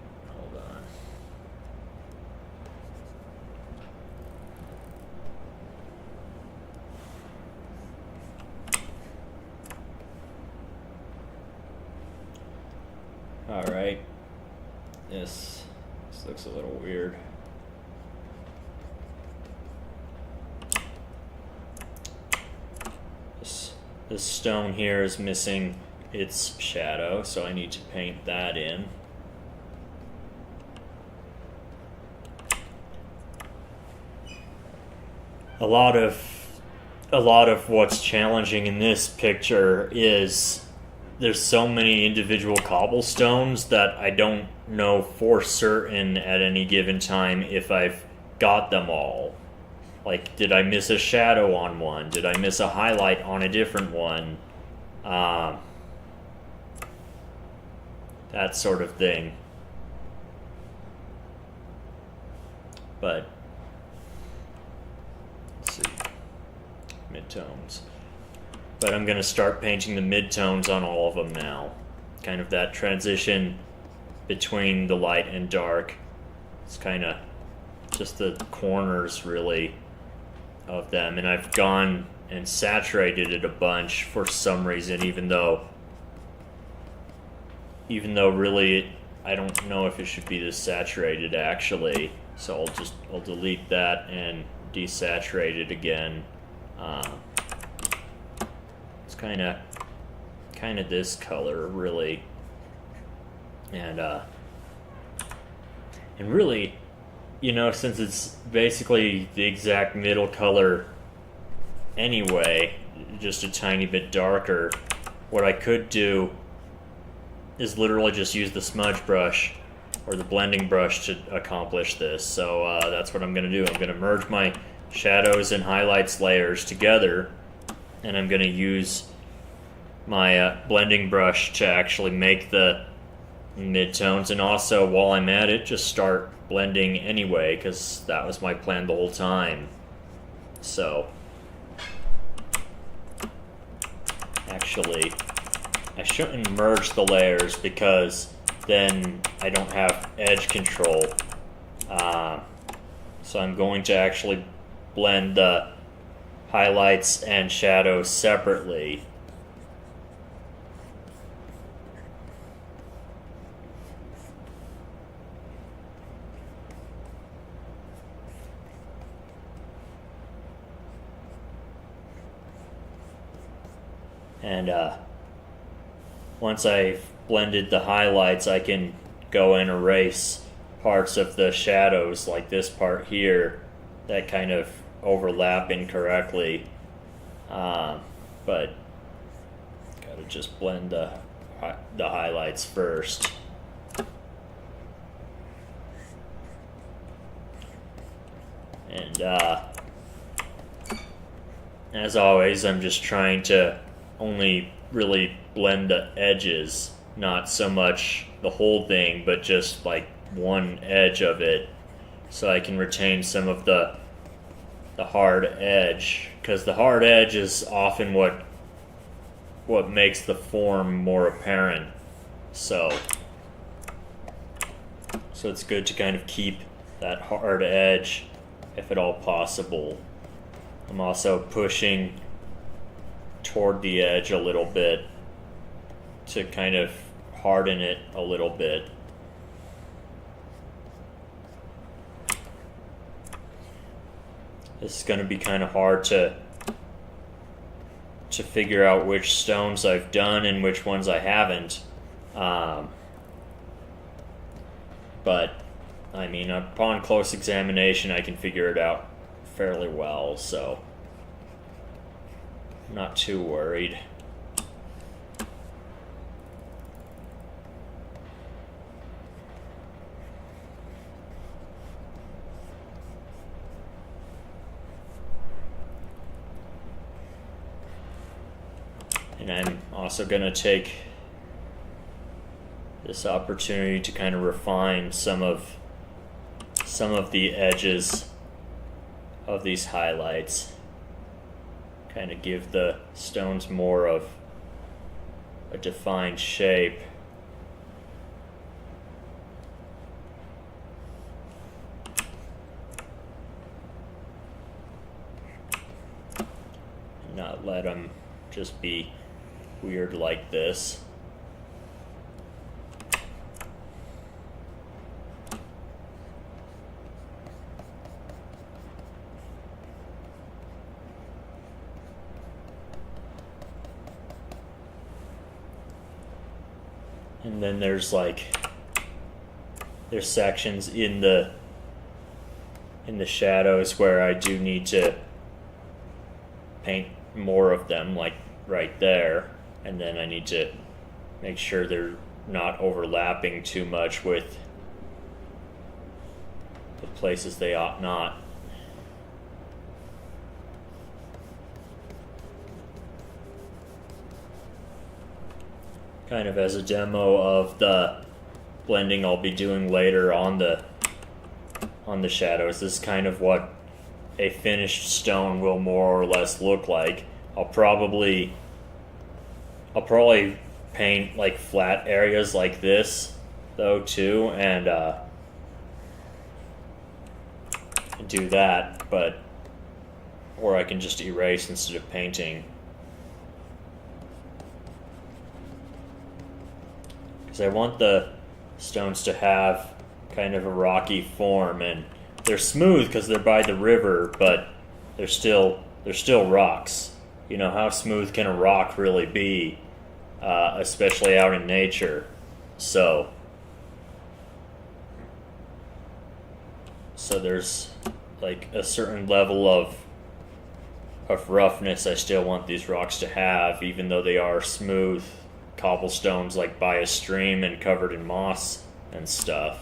Speaker 1: hold on. Alright. This looks a little weird. This stone here is missing its shadow, so I need to paint that in. A lot of what's challenging in this picture is there's so many individual cobblestones that I don't know for certain at any given time if I've got them all. Like, did I miss a shadow on one? Did I miss a highlight on a different one? That sort of thing. But, let's see. Midtones. But I'm going to start painting the midtones on all of them now. Kind of that transition between the light and dark. It's kind of just the corners, really, of them. And I've gone and saturated it a bunch for some reason, even though really I don't know if it should be this saturated, actually. So I'll delete that and desaturate it again. It's kind of this color, really, and really, since it's basically the exact middle color anyway, just a tiny bit darker, what I could do is literally just use the smudge brush or the blending brush to accomplish this. So that's what I'm going to do. I'm going to merge my shadows and highlights layers together, and I'm going to use my blending brush to actually make the midtones, and also while I'm at it, just start blending anyway, because that was my plan the whole time. So actually, I shouldn't merge the layers because then I don't have edge control. So I'm going to actually blend the highlights and shadows separately. And once I've blended the highlights, I can go and erase parts of the shadows, like this part here, that kind of overlap incorrectly. But gotta just blend the highlights first. And as always, I'm just trying to only really blend the edges, not so much the whole thing, but just like one edge of it, so I can retain some of the hard edge, because the hard edge is often what makes the form more apparent. So it's good to kind of keep that hard edge if at all possible. I'm also pushing toward the edge a little bit to kind of harden it a little bit. This is going to be kind of hard to figure out which stones I've done and which ones I haven't. But I mean, upon close examination, I can figure it out fairly well, so I'm not too worried. And I'm also going to take this opportunity to kind of refine some of the edges of these highlights. Kind of give the stones more of a defined shape. Not let them just be weird like this. And then there's sections in the shadows where I do need to paint more of them, like right there, and then I need to make sure they're not overlapping too much with the places they ought not. Kind of as a demo of the blending I'll be doing later on the shadows. This is kind of what a finished stone will more or less look like. I'll probably paint like flat areas like this though too, and do that, or I can just erase instead of painting. Because I want the stones to have kind of a rocky form, and they're smooth because they're by the river, but they're still rocks. You know, how smooth can a rock really be, especially out in nature? So there's like a certain level of roughness I still want these rocks to have, even though they are smooth cobblestones like by a stream and covered in moss and stuff.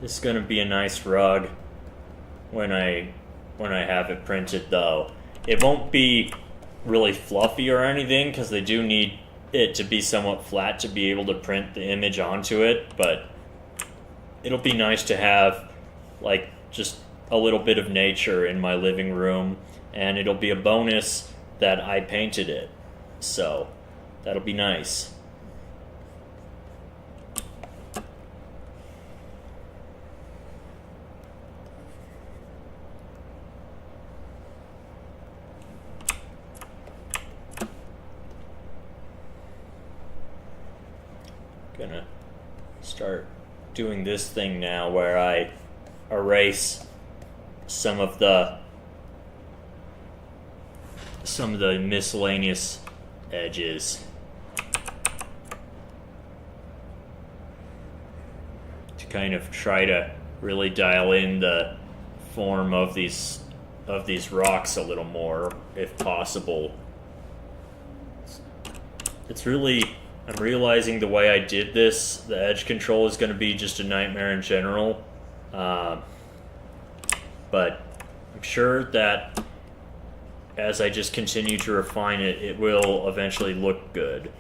Speaker 1: This is going to be a nice rug when I have it printed, though. It won't be really fluffy or anything because they do need it to be somewhat flat to be able to print the image onto it, but it'll be nice to have like just a little bit of nature in my living room, and it'll be a bonus that I painted it. So that'll be nice. Gonna start doing this thing now where I erase some of the miscellaneous edges to kind of try to really dial in the form of these rocks a little more, if possible. It's really, I'm realizing the way I did this, the edge control is going to be just a nightmare in general. But I'm sure that as I just continue to refine it, it will eventually look good.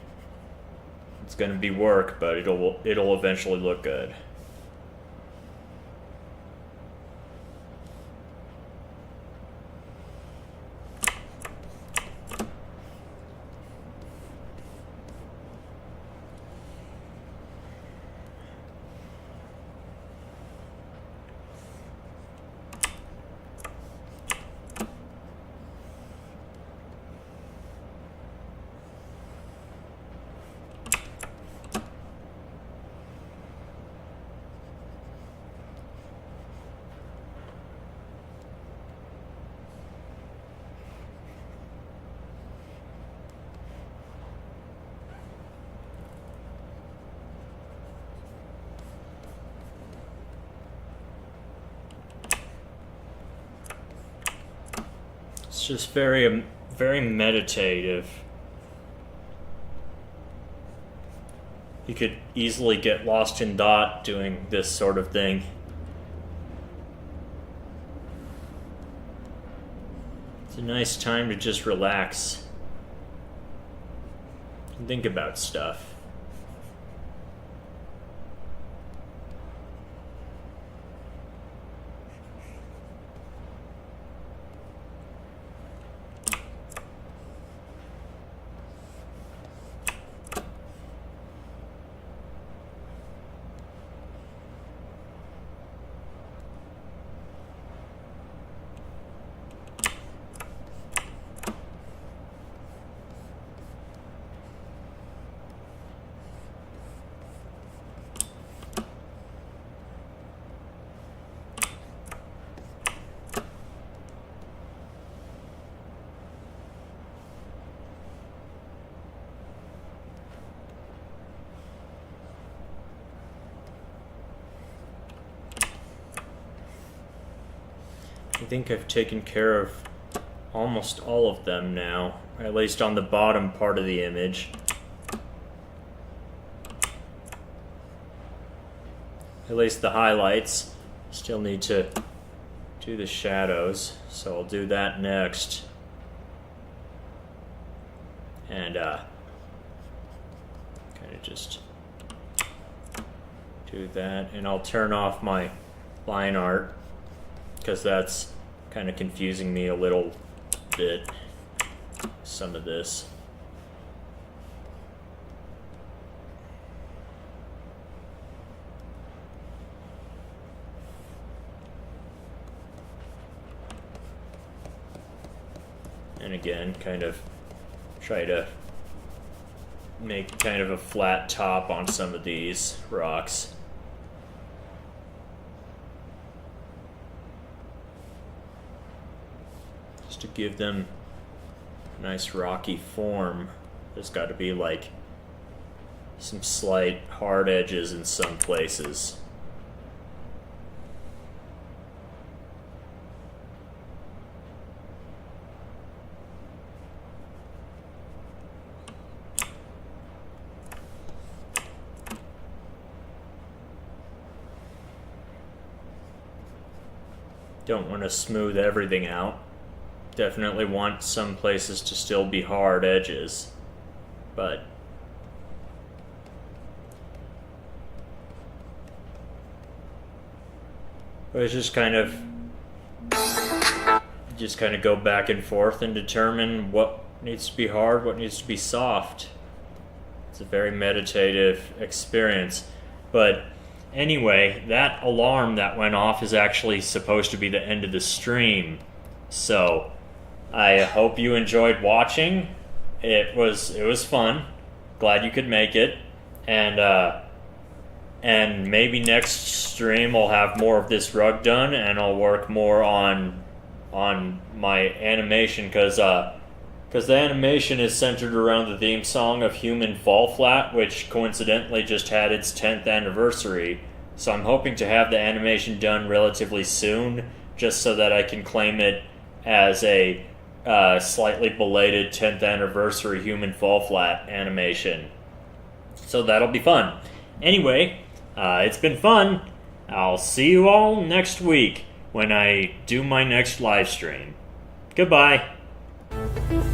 Speaker 1: It's going to be work, but it'll eventually look good. It's just very, very meditative. You could easily get lost in thought doing this sort of thing. It's a nice time to just relax and think about stuff. I think I've taken care of almost all of them now, at least on the bottom part of the image. At least the highlights. Still need to do the shadows, so I'll do that next. And kind of just do that, and I'll turn off my line art because that's kind of confusing me a little bit, some of this. And again, kind of try to make kind of a flat top on some of these rocks. To give them a nice rocky form. There's got to be like some slight hard edges in some places. Don't want to smooth everything out. Definitely want some places to still be hard edges, but it's just kind of go back and forth and determine what needs to be hard, what needs to be soft. It's a very meditative experience. But anyway, that alarm that went off is actually supposed to be the end of the stream. So I hope you enjoyed watching. It was fun. Glad you could make it. And maybe next stream I'll have more of this rug done, and I'll work more on my animation, because the animation is centered around the theme song of Human Fall Flat, which coincidentally just had its 10th anniversary. So I'm hoping to have the animation done relatively soon, just so that I can claim it as a slightly belated 10th anniversary Human Fall Flat animation. So that'll be fun. Anyway, it's been fun. I'll see you all next week when I do my next live stream. Goodbye.
Speaker 2: Bye.